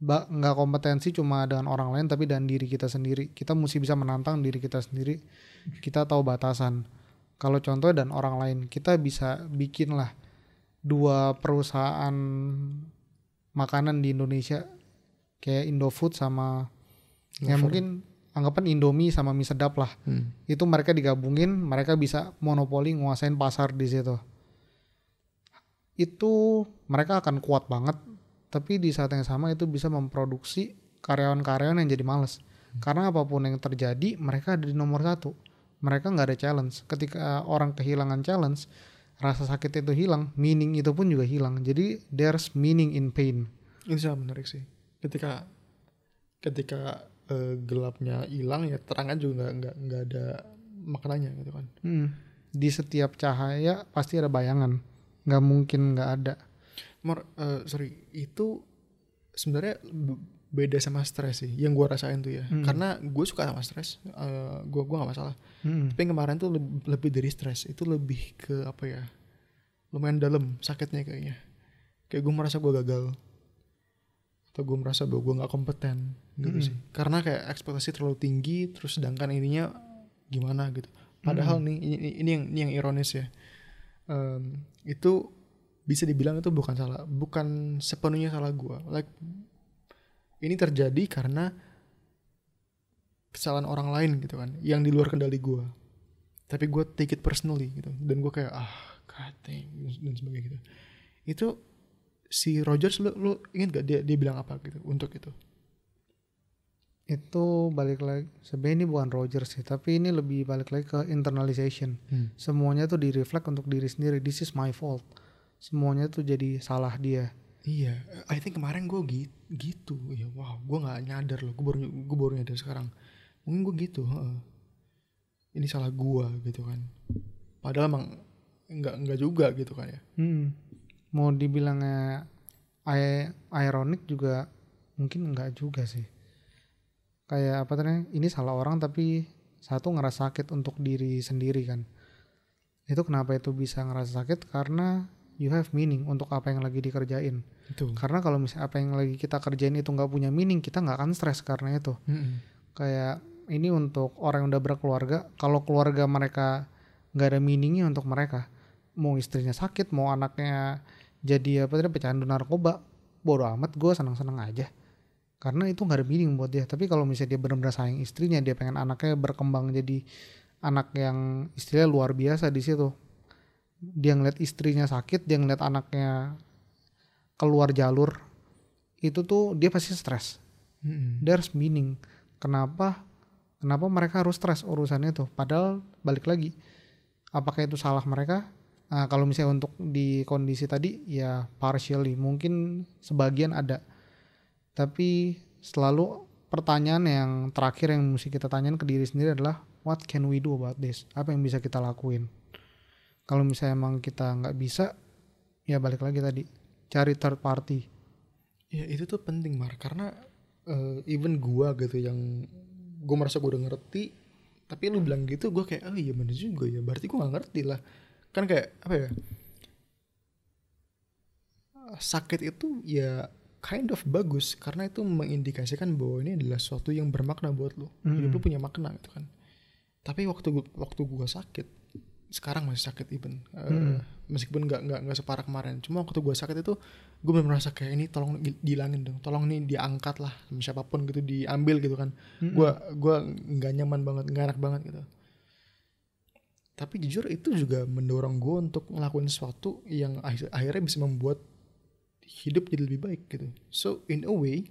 Nggak kompetensi cuma dengan orang lain, tapi dengan diri kita sendiri. Kita mesti bisa menantang diri kita sendiri. Kita tahu batasan. Kalau contoh dan orang lain, kita bisa bikin lah 2 perusahaan makanan di Indonesia, kayak Indofood sama ya mungkin anggapan Indomie sama mie sedap lah. Itu mereka digabungin, mereka bisa monopoli nguasain pasar di situ. Itu mereka akan kuat banget, tapi di saat yang sama itu bisa memproduksi karyawan-karyawan yang jadi males. Karena apapun yang terjadi, mereka ada di nomor 1. Mereka nggak ada challenge. Ketika orang kehilangan challenge, rasa sakit itu hilang, meaning itu pun juga hilang. Jadi there's meaning in pain. Itu sangat menarik sih. Ketika gelapnya hilang, ya terangnya juga nggak ada maknanya gitu kan. Di setiap cahaya pasti ada bayangan, nggak mungkin nggak ada. Itu sebenarnya beda sama stres sih yang gue rasain tuh ya. Karena gue suka sama stres, gue gak masalah. Tapi kemarin tuh lebih dari stres, itu lebih ke apa ya, lumayan dalam sakitnya kayaknya. Kayak gue merasa gue gagal, atau gue merasa bahwa gue gak kompeten gitu sih. Karena kayak ekspektasi terlalu tinggi, terus sedangkan ininya gimana gitu. Padahal nih ini yang ironis ya, itu bisa dibilang itu bukan sepenuhnya salah gue. Like, ini terjadi karena kesalahan orang lain gitu kan, yang di luar kendali gue. tapi gue take it personally gitu, dan gue kayak god damn dan sebagainya gitu. Itu si Rogers, lu ingat gak dia bilang apa gitu untuk itu? Itu balik lagi, sebenarnya ini bukan Rogers sih, tapi ini lebih balik lagi ke internalization. Semuanya tuh di reflect untuk diri sendiri. This is my fault. Semuanya tuh jadi salah dia. Iya, I think kemarin gue gitu ya. Wow, gue nggak nyadar loh, gue baru nyadar sekarang. Mungkin gue gitu, ini salah gue gitu kan. Padahal emang nggak juga gitu kan ya. Mau dibilangnya ironic juga mungkin enggak juga sih. Kayak apa tadi, ini salah orang tapi satu ngerasa sakit untuk diri sendiri kan. Itu kenapa itu bisa ngerasa sakit, karena you have meaning untuk apa yang lagi dikerjain. Betul. Karena kalau misalnya apa yang lagi kita kerjain itu nggak punya meaning, kita nggak akan stres karena itu. Kayak ini untuk orang yang udah berkeluarga, kalau keluarga mereka nggak ada meaningnya untuk mereka, mau istrinya sakit, mau anaknya jadi apa tadi pecandu narkoba, bodo amat, gue senang-senang aja. Karena itu nggak ada meaning buat dia. Tapi kalau misalnya dia benar-benar sayang istrinya, dia pengen anaknya berkembang jadi anak yang istilahnya luar biasa di situ. Dia ngeliat istrinya sakit, dia ngeliat anaknya keluar jalur, itu tuh dia pasti stres. There's meaning. Kenapa mereka harus stres urusan itu? Padahal balik lagi, apakah itu salah mereka? Nah, kalau misalnya untuk di kondisi tadi ya partially, mungkin sebagian ada. Tapi selalu pertanyaan yang terakhir yang mesti kita tanyain ke diri sendiri adalah what can we do about this? Apa yang bisa kita lakuin? Kalau misalnya emang kita nggak bisa, ya balik lagi tadi, cari third party. Ya itu tuh penting Mar, karena even gua gitu yang gue merasa gue udah ngerti, tapi lu bilang gitu gue kayak iya bener juga ya, berarti gue nggak ngerti lah. Kan kayak apa ya, sakit itu ya kind of bagus karena itu mengindikasikan bahwa ini adalah sesuatu yang bermakna buat lu. Hidup lu punya makna gitu kan. Tapi waktu gue sakit, sekarang masih sakit even, meskipun nggak separah kemarin. Cuma waktu gue sakit itu gue benar merasa kayak ini tolong dihilangin dong, tolong nih diangkat lah sama siapapun gitu, diambil gitu kan. Gue nggak nyaman banget, nggak enak banget gitu. Tapi jujur itu juga mendorong gue untuk ngelakuin sesuatu yang akhirnya bisa membuat hidup jadi lebih baik gitu. So in a way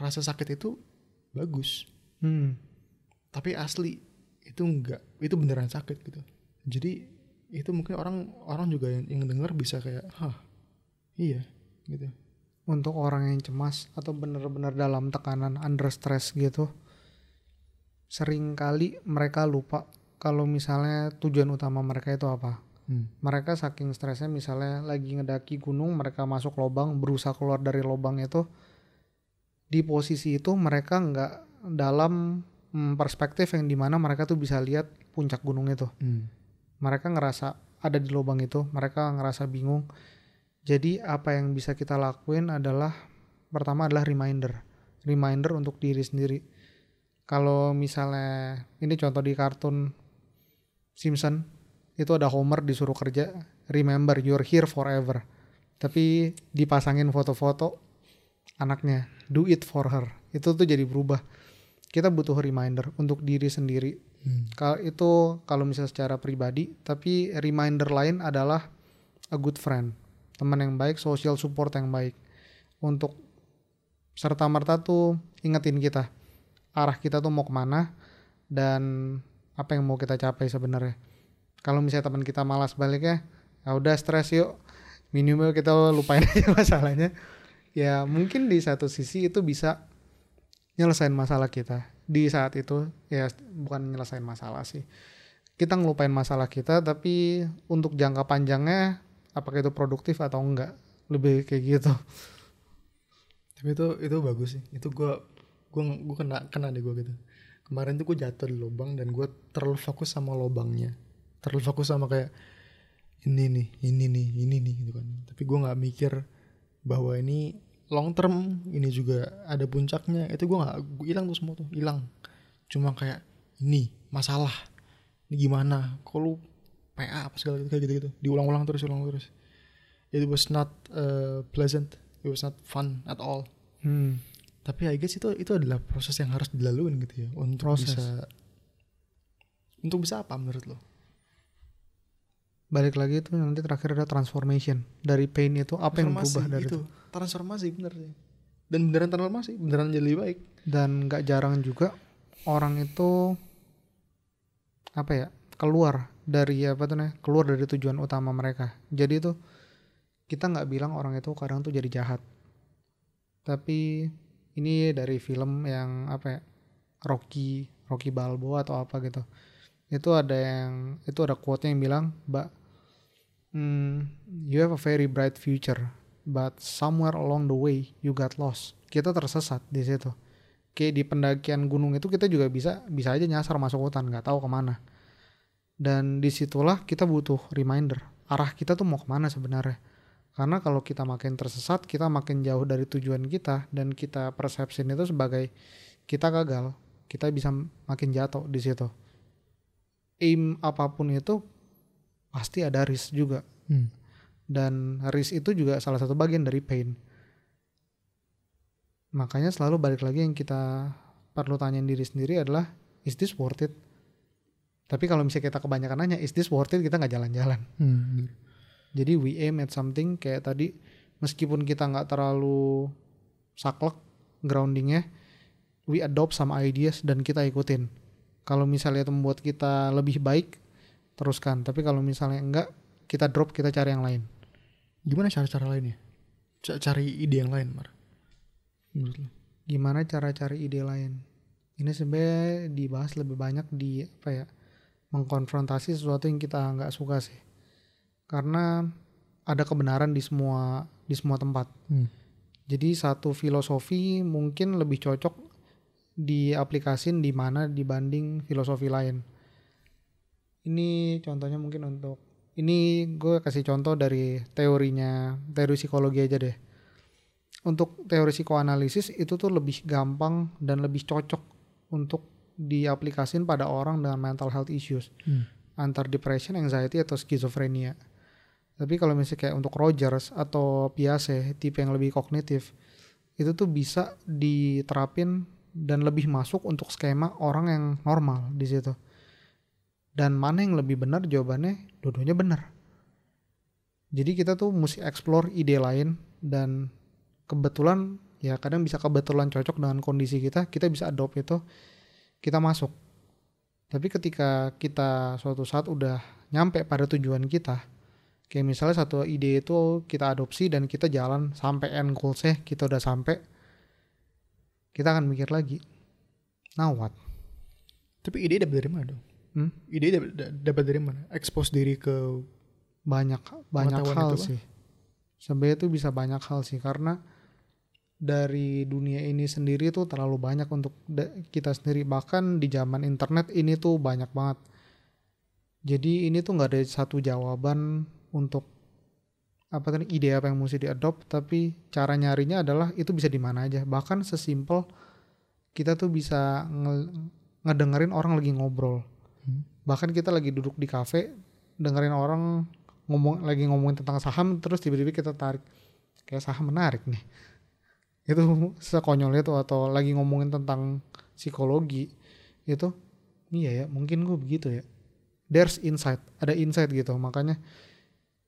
rasa sakit itu bagus. Tapi asli itu enggak, itu beneran sakit gitu. Jadi itu mungkin orang juga yang denger bisa kayak iya gitu. Untuk orang yang cemas atau benar-benar dalam tekanan, under stress gitu, sering kali mereka lupa kalau misalnya tujuan utama mereka itu apa. Mereka saking stresnya, misalnya lagi ngedaki gunung, mereka masuk lubang, berusaha keluar dari lubang itu. Di posisi itu mereka nggak dalam perspektif yang dimana mereka tuh bisa lihat puncak gunung itu. Mereka ngerasa ada di lubang itu, mereka ngerasa bingung. Jadi apa yang bisa kita lakuin adalah, pertama adalah reminder untuk diri sendiri. Kalau misalnya ini contoh di kartun Simpson, itu ada Homer disuruh kerja, remember you're here forever. Tapi dipasangin foto-foto anaknya, do it for her. Itu tuh jadi berubah. Kita butuh reminder untuk diri sendiri. Kalau misalnya secara pribadi, tapi reminder lain adalah a good friend, teman yang baik, social support yang baik, untuk serta merta tuh ingetin kita arah kita tuh mau kemana dan apa yang mau kita capai sebenarnya. Kalau misalnya teman kita malas baliknya, ya udah stres yuk, minimal kita lupain aja masalahnya. Ya mungkin di satu sisi itu bisa nyelesain masalah kita di saat itu. Ya bukan nyelesain masalah sih, kita ngelupain masalah kita, tapi untuk jangka panjangnya apakah itu produktif atau enggak, lebih kayak gitu. Tapi itu bagus sih. Itu gue kena deh gue gitu. Kemarin tuh gue jatuh di lubang dan gue terlalu fokus sama lubangnya, terlalu fokus sama kayak ini nih gitu kan. Tapi gue nggak mikir bahwa ini long term, ini juga ada puncaknya. Itu gue hilang tuh, semua tuh hilang. Cuma kayak ini masalah, ini gimana, kok lu PA apa segala gitu, kayak gitu diulang-ulang terus. It was not pleasant, it was not fun at all. Tapi I guess itu adalah proses yang harus dilaluin gitu ya, untuk bisa Untuk bisa apa menurut lo? Balik lagi itu nanti terakhir ada transformation. Dari pain itu apa yang berubah dari itu. Transformasi bener sih. Dan beneran transformasi, beneran jadi lebih baik. Dan gak jarang juga orang itu apa ya, keluar dari tujuan utama mereka. Jadi itu kita nggak bilang orang itu kadang tuh jadi jahat, tapi ini dari film yang apa ya, Rocky Balboa atau apa gitu. Itu ada quote yang bilang, you have a very bright future, but somewhere along the way you got lost. Kita tersesat di situ. Kayak di pendakian gunung itu kita juga bisa aja nyasar masuk hutan, nggak tahu kemana. Dan disitulah kita butuh reminder, arah kita tuh mau kemana sebenarnya. Karena kalau kita makin tersesat, kita makin jauh dari tujuan kita, dan kita persepsiin itu sebagai kita gagal, kita bisa makin jatuh di situ. Aim apapun itu pasti ada risk juga. Dan risk itu juga salah satu bagian dari pain. Makanya selalu balik lagi yang kita perlu tanyain diri sendiri adalah, is this worth it? Tapi kalau misalnya kita kebanyakan nanya is this worth it, kita gak jalan-jalan. Jadi we aim at something, kayak tadi meskipun kita gak terlalu saklek groundingnya, we adopt some ideas dan kita ikutin. Kalau misalnya itu membuat kita lebih baik, teruskan. Tapi kalau misalnya enggak, kita drop, kita cari yang lain. Gimana cara-cara lainnya? Cari ide yang lain, Mar. Menurut lo? Gimana cara cari ide lain? Ini sebenarnya dibahas lebih banyak di apa ya, mengkonfrontasi sesuatu yang kita nggak suka sih. Karena ada kebenaran di semua tempat. Jadi satu filosofi mungkin lebih cocok diaplikasin di mana dibanding filosofi lain. Ini contohnya mungkin ini gue kasih contoh dari teori psikologi aja deh. Untuk teori psikoanalisis itu tuh lebih gampang dan lebih cocok untuk diaplikasin pada orang dengan mental health issues, antar depression, anxiety atau skizofrenia. Tapi kalau misalnya kayak untuk Rogers atau Piaget, tipe yang lebih kognitif, itu tuh bisa diterapin dan lebih masuk untuk skema orang yang normal di situ. Dan mana yang lebih benar? Jawabannya dua-duanya benar. Jadi kita tuh mesti explore ide lain, dan kebetulan ya kadang bisa kebetulan cocok dengan kondisi kita bisa adopt itu, kita masuk. Tapi ketika kita suatu saat udah nyampe pada tujuan kita, kayak misalnya satu ide itu kita adopsi dan kita jalan sampai end goalsnya, kita udah sampai, kita akan mikir lagi, now what? Tapi ide dapat dari mana dong? Ide dapat dari mana? Expose diri ke banyak hal sih. Sebenarnya itu bisa banyak hal sih, karena dari dunia ini sendiri tuh terlalu banyak untuk kita sendiri. Bahkan di zaman internet ini tuh banyak banget. Jadi ini tuh nggak ada satu jawaban untuk ide apa yang mesti diadopt, tapi cara nyarinya adalah itu bisa di mana aja. Bahkan sesimpel kita tuh bisa ngedengerin orang lagi ngobrol. Bahkan kita lagi duduk di kafe, dengerin orang lagi ngomongin tentang saham, terus tiba-tiba kita tarik, kayak saham menarik nih. Itu sekonyol itu. Atau lagi ngomongin tentang psikologi, itu iya ya, mungkin gue begitu ya. There's insight, ada insight gitu. Makanya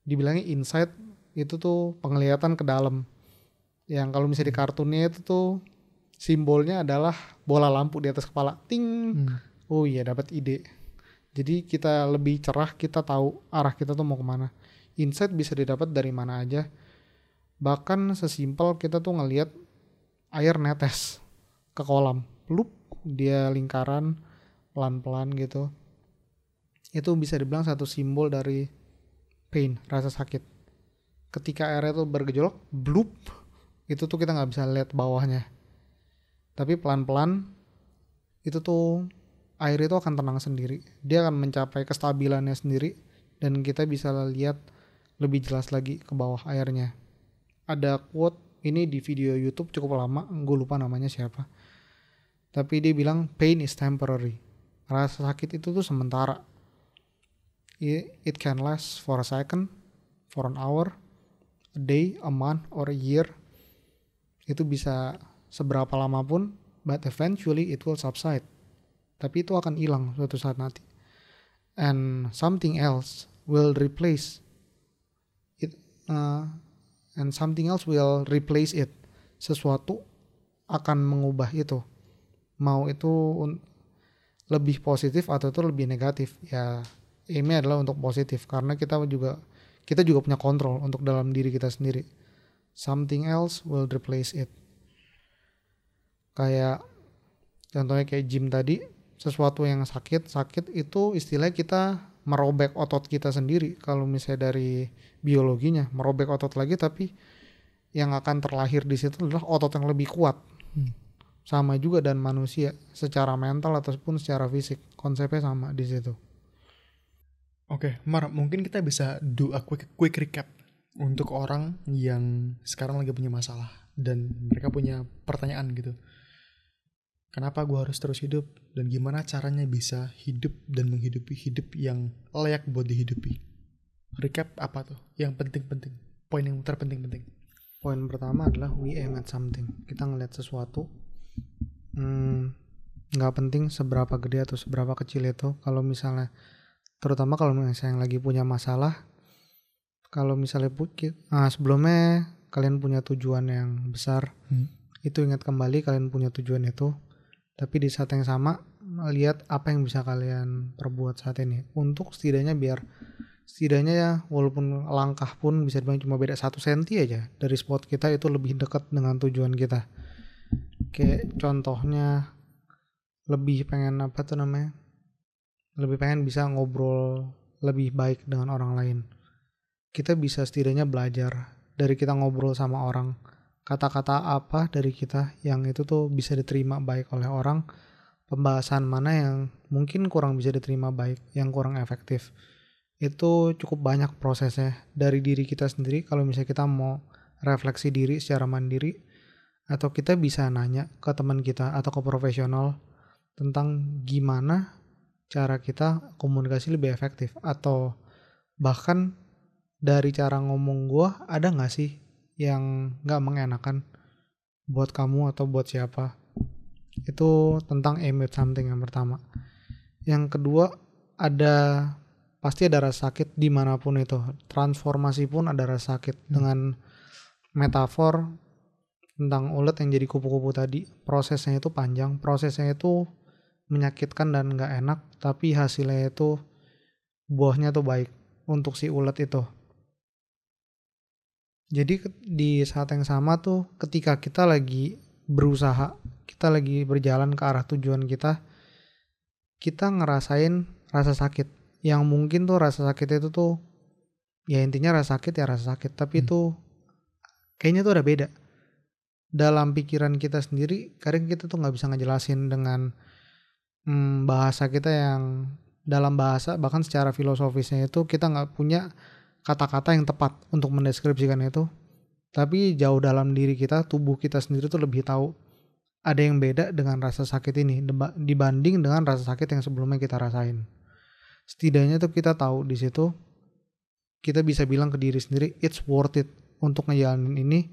dibilangnya insight itu tuh penglihatan ke dalam. Yang kalau misalnya di kartunnya itu tuh simbolnya adalah bola lampu di atas kepala, ting. Oh iya, dapat ide. Jadi kita lebih cerah, kita tahu arah kita tuh mau kemana. Insight bisa didapat dari mana aja. Bahkan sesimpel kita tuh ngelihat air netes ke kolam, plup, dia lingkaran pelan-pelan gitu. Itu bisa dibilang satu simbol dari pain, rasa sakit. Ketika airnya tuh bergejolak, blup, itu tuh kita nggak bisa lihat bawahnya. Tapi pelan-pelan itu tuh air itu akan tenang sendiri. Dia akan mencapai kestabilannya sendiri, dan kita bisa lihat lebih jelas lagi ke bawah airnya. Ada quote ini di video YouTube cukup lama, gue lupa namanya siapa. Tapi dia bilang pain is temporary. Rasa sakit itu tuh sementara. It can last for a second, for an hour, a day, a month, or a year. Itu bisa seberapa lama pun, but eventually it will subside. Tapi itu akan hilang suatu saat nanti. and something else will replace it. And something else will replace it. Sesuatu akan mengubah itu. Mau itu lebih positif atau itu lebih negatif. Ya, aimnya adalah untuk positif karena kita juga punya kontrol untuk dalam diri kita sendiri. Something else will replace it. Kayak contohnya kayak gym tadi, sesuatu yang sakit itu istilahnya kita merobek otot kita sendiri. Kalau misalnya dari biologinya merobek otot lagi, tapi yang akan terlahir di situ adalah otot yang lebih kuat. Sama juga dan manusia secara mental ataupun secara fisik, konsepnya sama di situ. Oke, Mar, mungkin kita bisa do a quick recap untuk orang yang sekarang lagi punya masalah dan mereka punya pertanyaan gitu. Kenapa gue harus terus hidup dan gimana caranya bisa hidup dan menghidupi hidup yang layak buat dihidupi. Recap apa tuh? Yang penting-penting, poin yang terpenting-penting. Poin pertama adalah we aim at something. Kita ngeliat sesuatu, nggak penting seberapa gede atau seberapa kecil itu. Kalau misalnya, terutama kalau misalnya yang lagi punya masalah, kalau misalnya sebelumnya kalian punya tujuan yang besar, itu ingat kembali kalian punya tujuan itu. Tapi di saat yang sama, lihat apa yang bisa kalian perbuat saat ini untuk setidaknya ya, walaupun langkah pun bisa dibilang cuma beda 1 senti aja dari spot kita, itu lebih dekat dengan tujuan kita. Kayak contohnya lebih pengen lebih pengen bisa ngobrol lebih baik dengan orang lain. Kita bisa setidaknya belajar dari kita ngobrol sama orang, kata-kata apa dari kita yang itu tuh bisa diterima baik oleh orang, pembahasan mana yang mungkin kurang bisa diterima baik, yang kurang efektif. Itu cukup banyak prosesnya dari diri kita sendiri. Kalau misalnya kita mau refleksi diri secara mandiri, atau kita bisa nanya ke teman kita atau ke profesional tentang gimana cara kita komunikasi lebih efektif, atau bahkan dari cara ngomong gue ada gak sih yang gak mengenakan buat kamu atau buat siapa. Itu tentang aim at something yang pertama. Yang kedua, pasti ada rasa sakit dimanapun itu. Transformasi pun ada rasa sakit. Dengan metafor tentang ulet yang jadi kupu-kupu tadi, prosesnya itu panjang, prosesnya itu menyakitkan dan gak enak, tapi hasilnya itu buahnya tuh baik untuk si ulet itu. Jadi di saat yang sama tuh, ketika kita lagi berusaha, kita lagi berjalan ke arah tujuan kita ngerasain rasa sakit. Yang mungkin tuh rasa sakit itu tuh, ya intinya rasa sakit, tapi itu kayaknya tuh ada beda. Dalam pikiran kita sendiri, kadang kita tuh gak bisa ngejelasin dengan bahasa kita yang dalam bahasa, bahkan secara filosofisnya itu kita gak punya kata-kata yang tepat untuk mendeskripsikan itu. Tapi jauh dalam diri kita, tubuh kita sendiri tuh lebih tahu ada yang beda dengan rasa sakit ini dibanding dengan rasa sakit yang sebelumnya kita rasain. Setidaknya tuh kita tahu di situ, kita bisa bilang ke diri sendiri, it's worth it untuk ngejalanin ini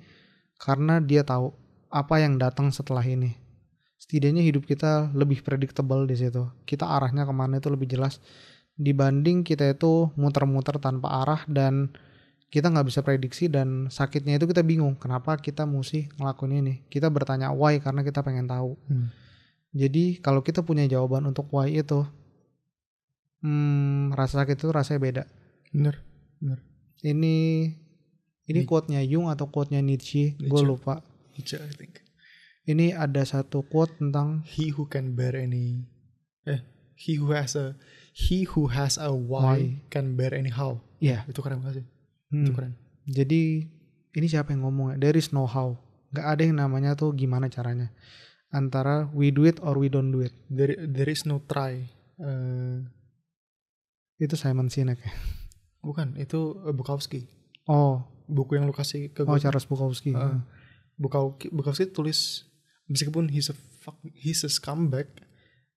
karena dia tahu apa yang datang setelah ini. Setidaknya hidup kita lebih predictable di situ. Kita arahnya kemana itu lebih jelas dibanding kita itu muter-muter tanpa arah dan kita nggak bisa prediksi, dan sakitnya itu kita bingung kenapa kita mesti ngelakuin ini. Kita bertanya why karena kita pengen tahu. Jadi kalau kita punya jawaban untuk why itu, rasa sakit itu rasanya beda. Bener. Ini quote-nya Jung atau quote-nya Nietzsche, gue lupa. Nietzsche, I think. Ini ada satu quote tentang he who has a why can bear any how. Iya. Itu keren banget sih. Itu keren. Jadi ini siapa yang ngomong? There is no how. Gak ada yang namanya tuh gimana caranya. Antara we do it or we don't do it. There is no try. Itu Simon Sinek ya? Bukan, itu Bukowski. Oh, buku yang lu kasih ke gue. Oh, Charles Bukowski. Bukowski tulis, meskipun he's a scumbag,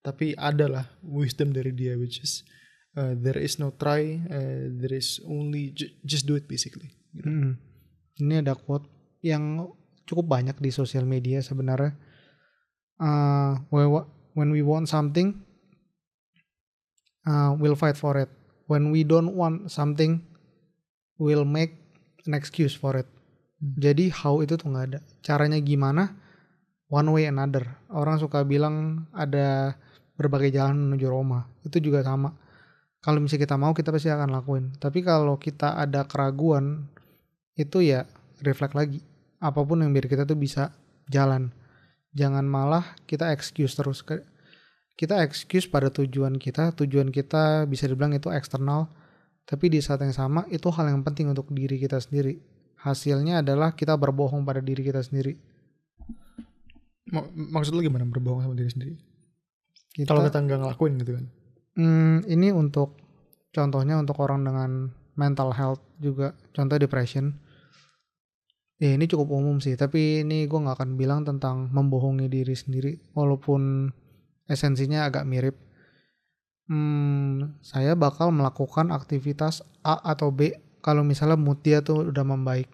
tapi adalah wisdom dari dia, which is there is no try, there is only just do it basically. Gitu. Ini ada quote yang cukup banyak di sosial media sebenarnya. When we want something, we'll fight for it. When we don't want something, we'll make an excuse for it. Jadi how itu tuh nggak ada. Caranya gimana? One way another. Orang suka bilang ada berbagai jalan menuju Roma. Itu juga sama. Kalau misalnya kita mau, kita pasti akan lakuin. Tapi kalau kita ada keraguan, itu ya reflect lagi. Apapun yang biar kita tuh bisa jalan. Jangan malah kita excuse terus. Kita excuse pada tujuan kita. Tujuan kita bisa dibilang itu eksternal. Tapi di saat yang sama, itu hal yang penting untuk diri kita sendiri. Hasilnya adalah kita berbohong pada diri kita sendiri. Maksud lu gimana berbohong sama diri sendiri? Kalau kita nggak ngelakuin gitu kan? Ini untuk contohnya untuk orang dengan mental health juga, contoh depression. Ya ini cukup umum sih, tapi ini gue nggak akan bilang tentang membohongi diri sendiri, walaupun esensinya agak mirip. Saya bakal melakukan aktivitas A atau B kalau misalnya mood dia tuh udah membaik.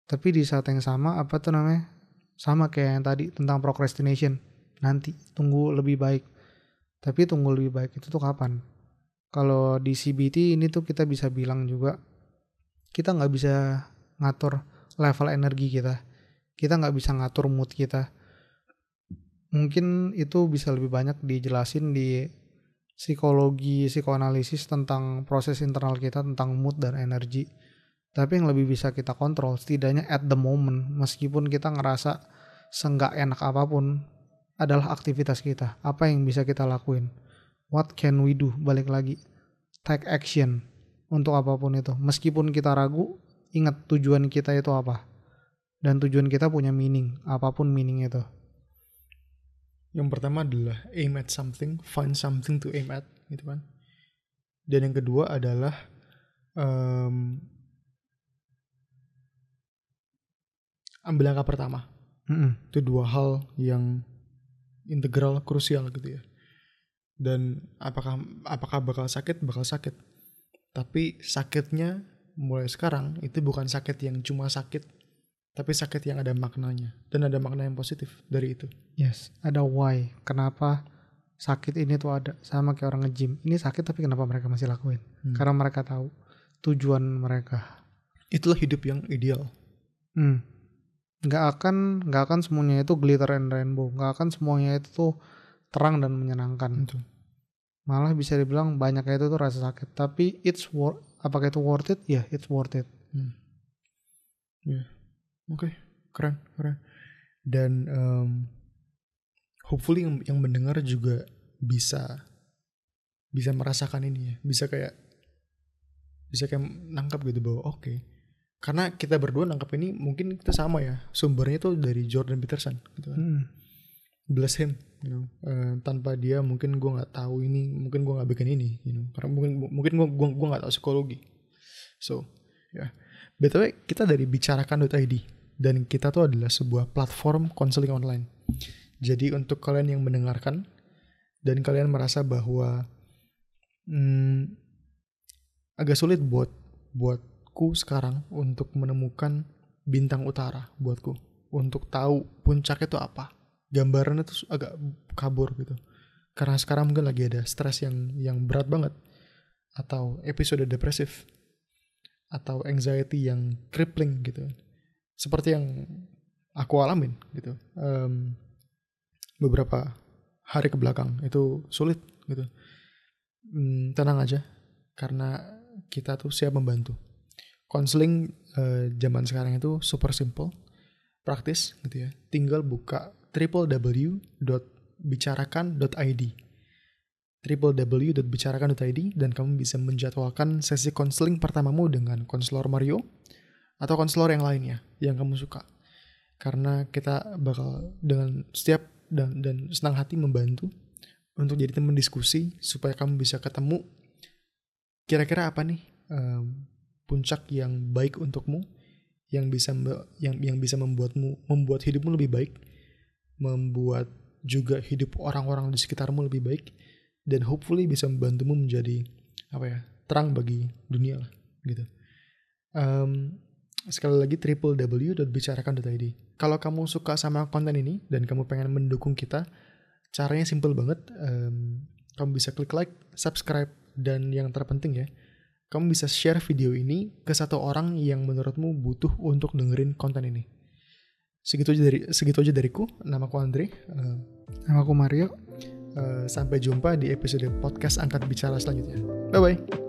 Tapi di saat yang sama sama kayak yang tadi tentang procrastination. Nanti tunggu lebih baik. Tapi tunggu lebih baik itu tuh kapan? Kalau di CBT ini tuh kita bisa bilang juga kita nggak bisa ngatur level energi kita. Kita nggak bisa ngatur mood kita. Mungkin itu bisa lebih banyak dijelasin di psikologi, psikoanalisis tentang proses internal kita, tentang mood dan energi. Tapi yang lebih bisa kita kontrol, setidaknya at the moment, meskipun kita ngerasa seenggak enak apapun, adalah aktivitas kita. Apa yang bisa kita lakuin? What can we do? Balik lagi. Take action untuk apapun itu. Meskipun kita ragu, ingat tujuan kita itu apa. Dan tujuan kita punya meaning, apapun meaning itu. Yang pertama adalah aim at something, find something to aim at, gitu kan. Dan yang kedua adalah ambil langkah pertama. Itu dua hal yang integral, krusial gitu ya. Dan apakah bakal sakit? Bakal sakit. Tapi sakitnya mulai sekarang itu bukan sakit yang cuma sakit, tapi sakit yang ada maknanya. Dan ada makna yang positif dari itu. Yes, ada why. Kenapa sakit ini tuh ada. Sama kayak orang nge-gym. Ini sakit tapi kenapa mereka masih lakuin? Karena mereka tahu tujuan mereka. Itulah hidup yang ideal. Nggak akan semuanya itu glitter and rainbow. Nggak akan semuanya itu tuh terang dan menyenangkan. Itu. Malah bisa dibilang banyaknya itu tuh rasa sakit. Tapi apakah itu worth it? Ya, it's worth it. Yeah. Oke, keren. Dan hopefully yang mendengar juga bisa merasakan ini ya. Bisa kayak nangkap gitu bahwa oke. Karena kita berdua nangkap ini mungkin kita sama ya. Sumbernya tuh dari Jordan Peterson gitu kan. Bless him, you know. Tanpa dia mungkin gue nggak tahu ini, mungkin gue nggak bikin ini, you know. Karena mungkin gue nggak tahu psikologi. So, ya. Yeah. BTW kita dari bicarakan.id dan kita tuh adalah sebuah platform konseling online. Jadi untuk kalian yang mendengarkan dan kalian merasa bahwa agak sulit buatku sekarang untuk menemukan bintang utara buatku, untuk tahu puncak itu apa. Gambarannya tuh agak kabur gitu. Karena sekarang mungkin lagi ada stres yang berat banget, atau episode depresif, atau anxiety yang crippling gitu. Seperti yang aku alamin gitu. Beberapa hari ke belakang itu sulit gitu. Tenang aja, karena kita tuh siap membantu. Konseling zaman sekarang itu super simple, praktis gitu ya. Tinggal buka www.bicarakan.id www.bicarakan.id dan kamu bisa menjadwalkan sesi konseling pertamamu dengan konselor Mario atau konselor yang lainnya yang kamu suka. Karena kita bakal dengan setiap dan senang hati membantu untuk jadi teman diskusi supaya kamu bisa ketemu kira-kira apa nih puncak yang baik untukmu, yang bisa membuat hidupmu lebih baik, membuat juga hidup orang-orang di sekitarmu lebih baik, dan hopefully bisa membantumu menjadi terang bagi dunia lah gitu. Sekali lagi www.bicarakan.id. Kalau kamu suka sama konten ini dan kamu pengen mendukung kita, caranya simple banget. kamu bisa klik like, subscribe, dan yang terpenting ya, kamu bisa share video ini ke satu orang yang menurutmu butuh untuk dengerin konten ini. Segitu aja dariku. Namaku Andre. Namaku Mario. Sampai jumpa di episode podcast Angkat Bicara selanjutnya. Bye-bye.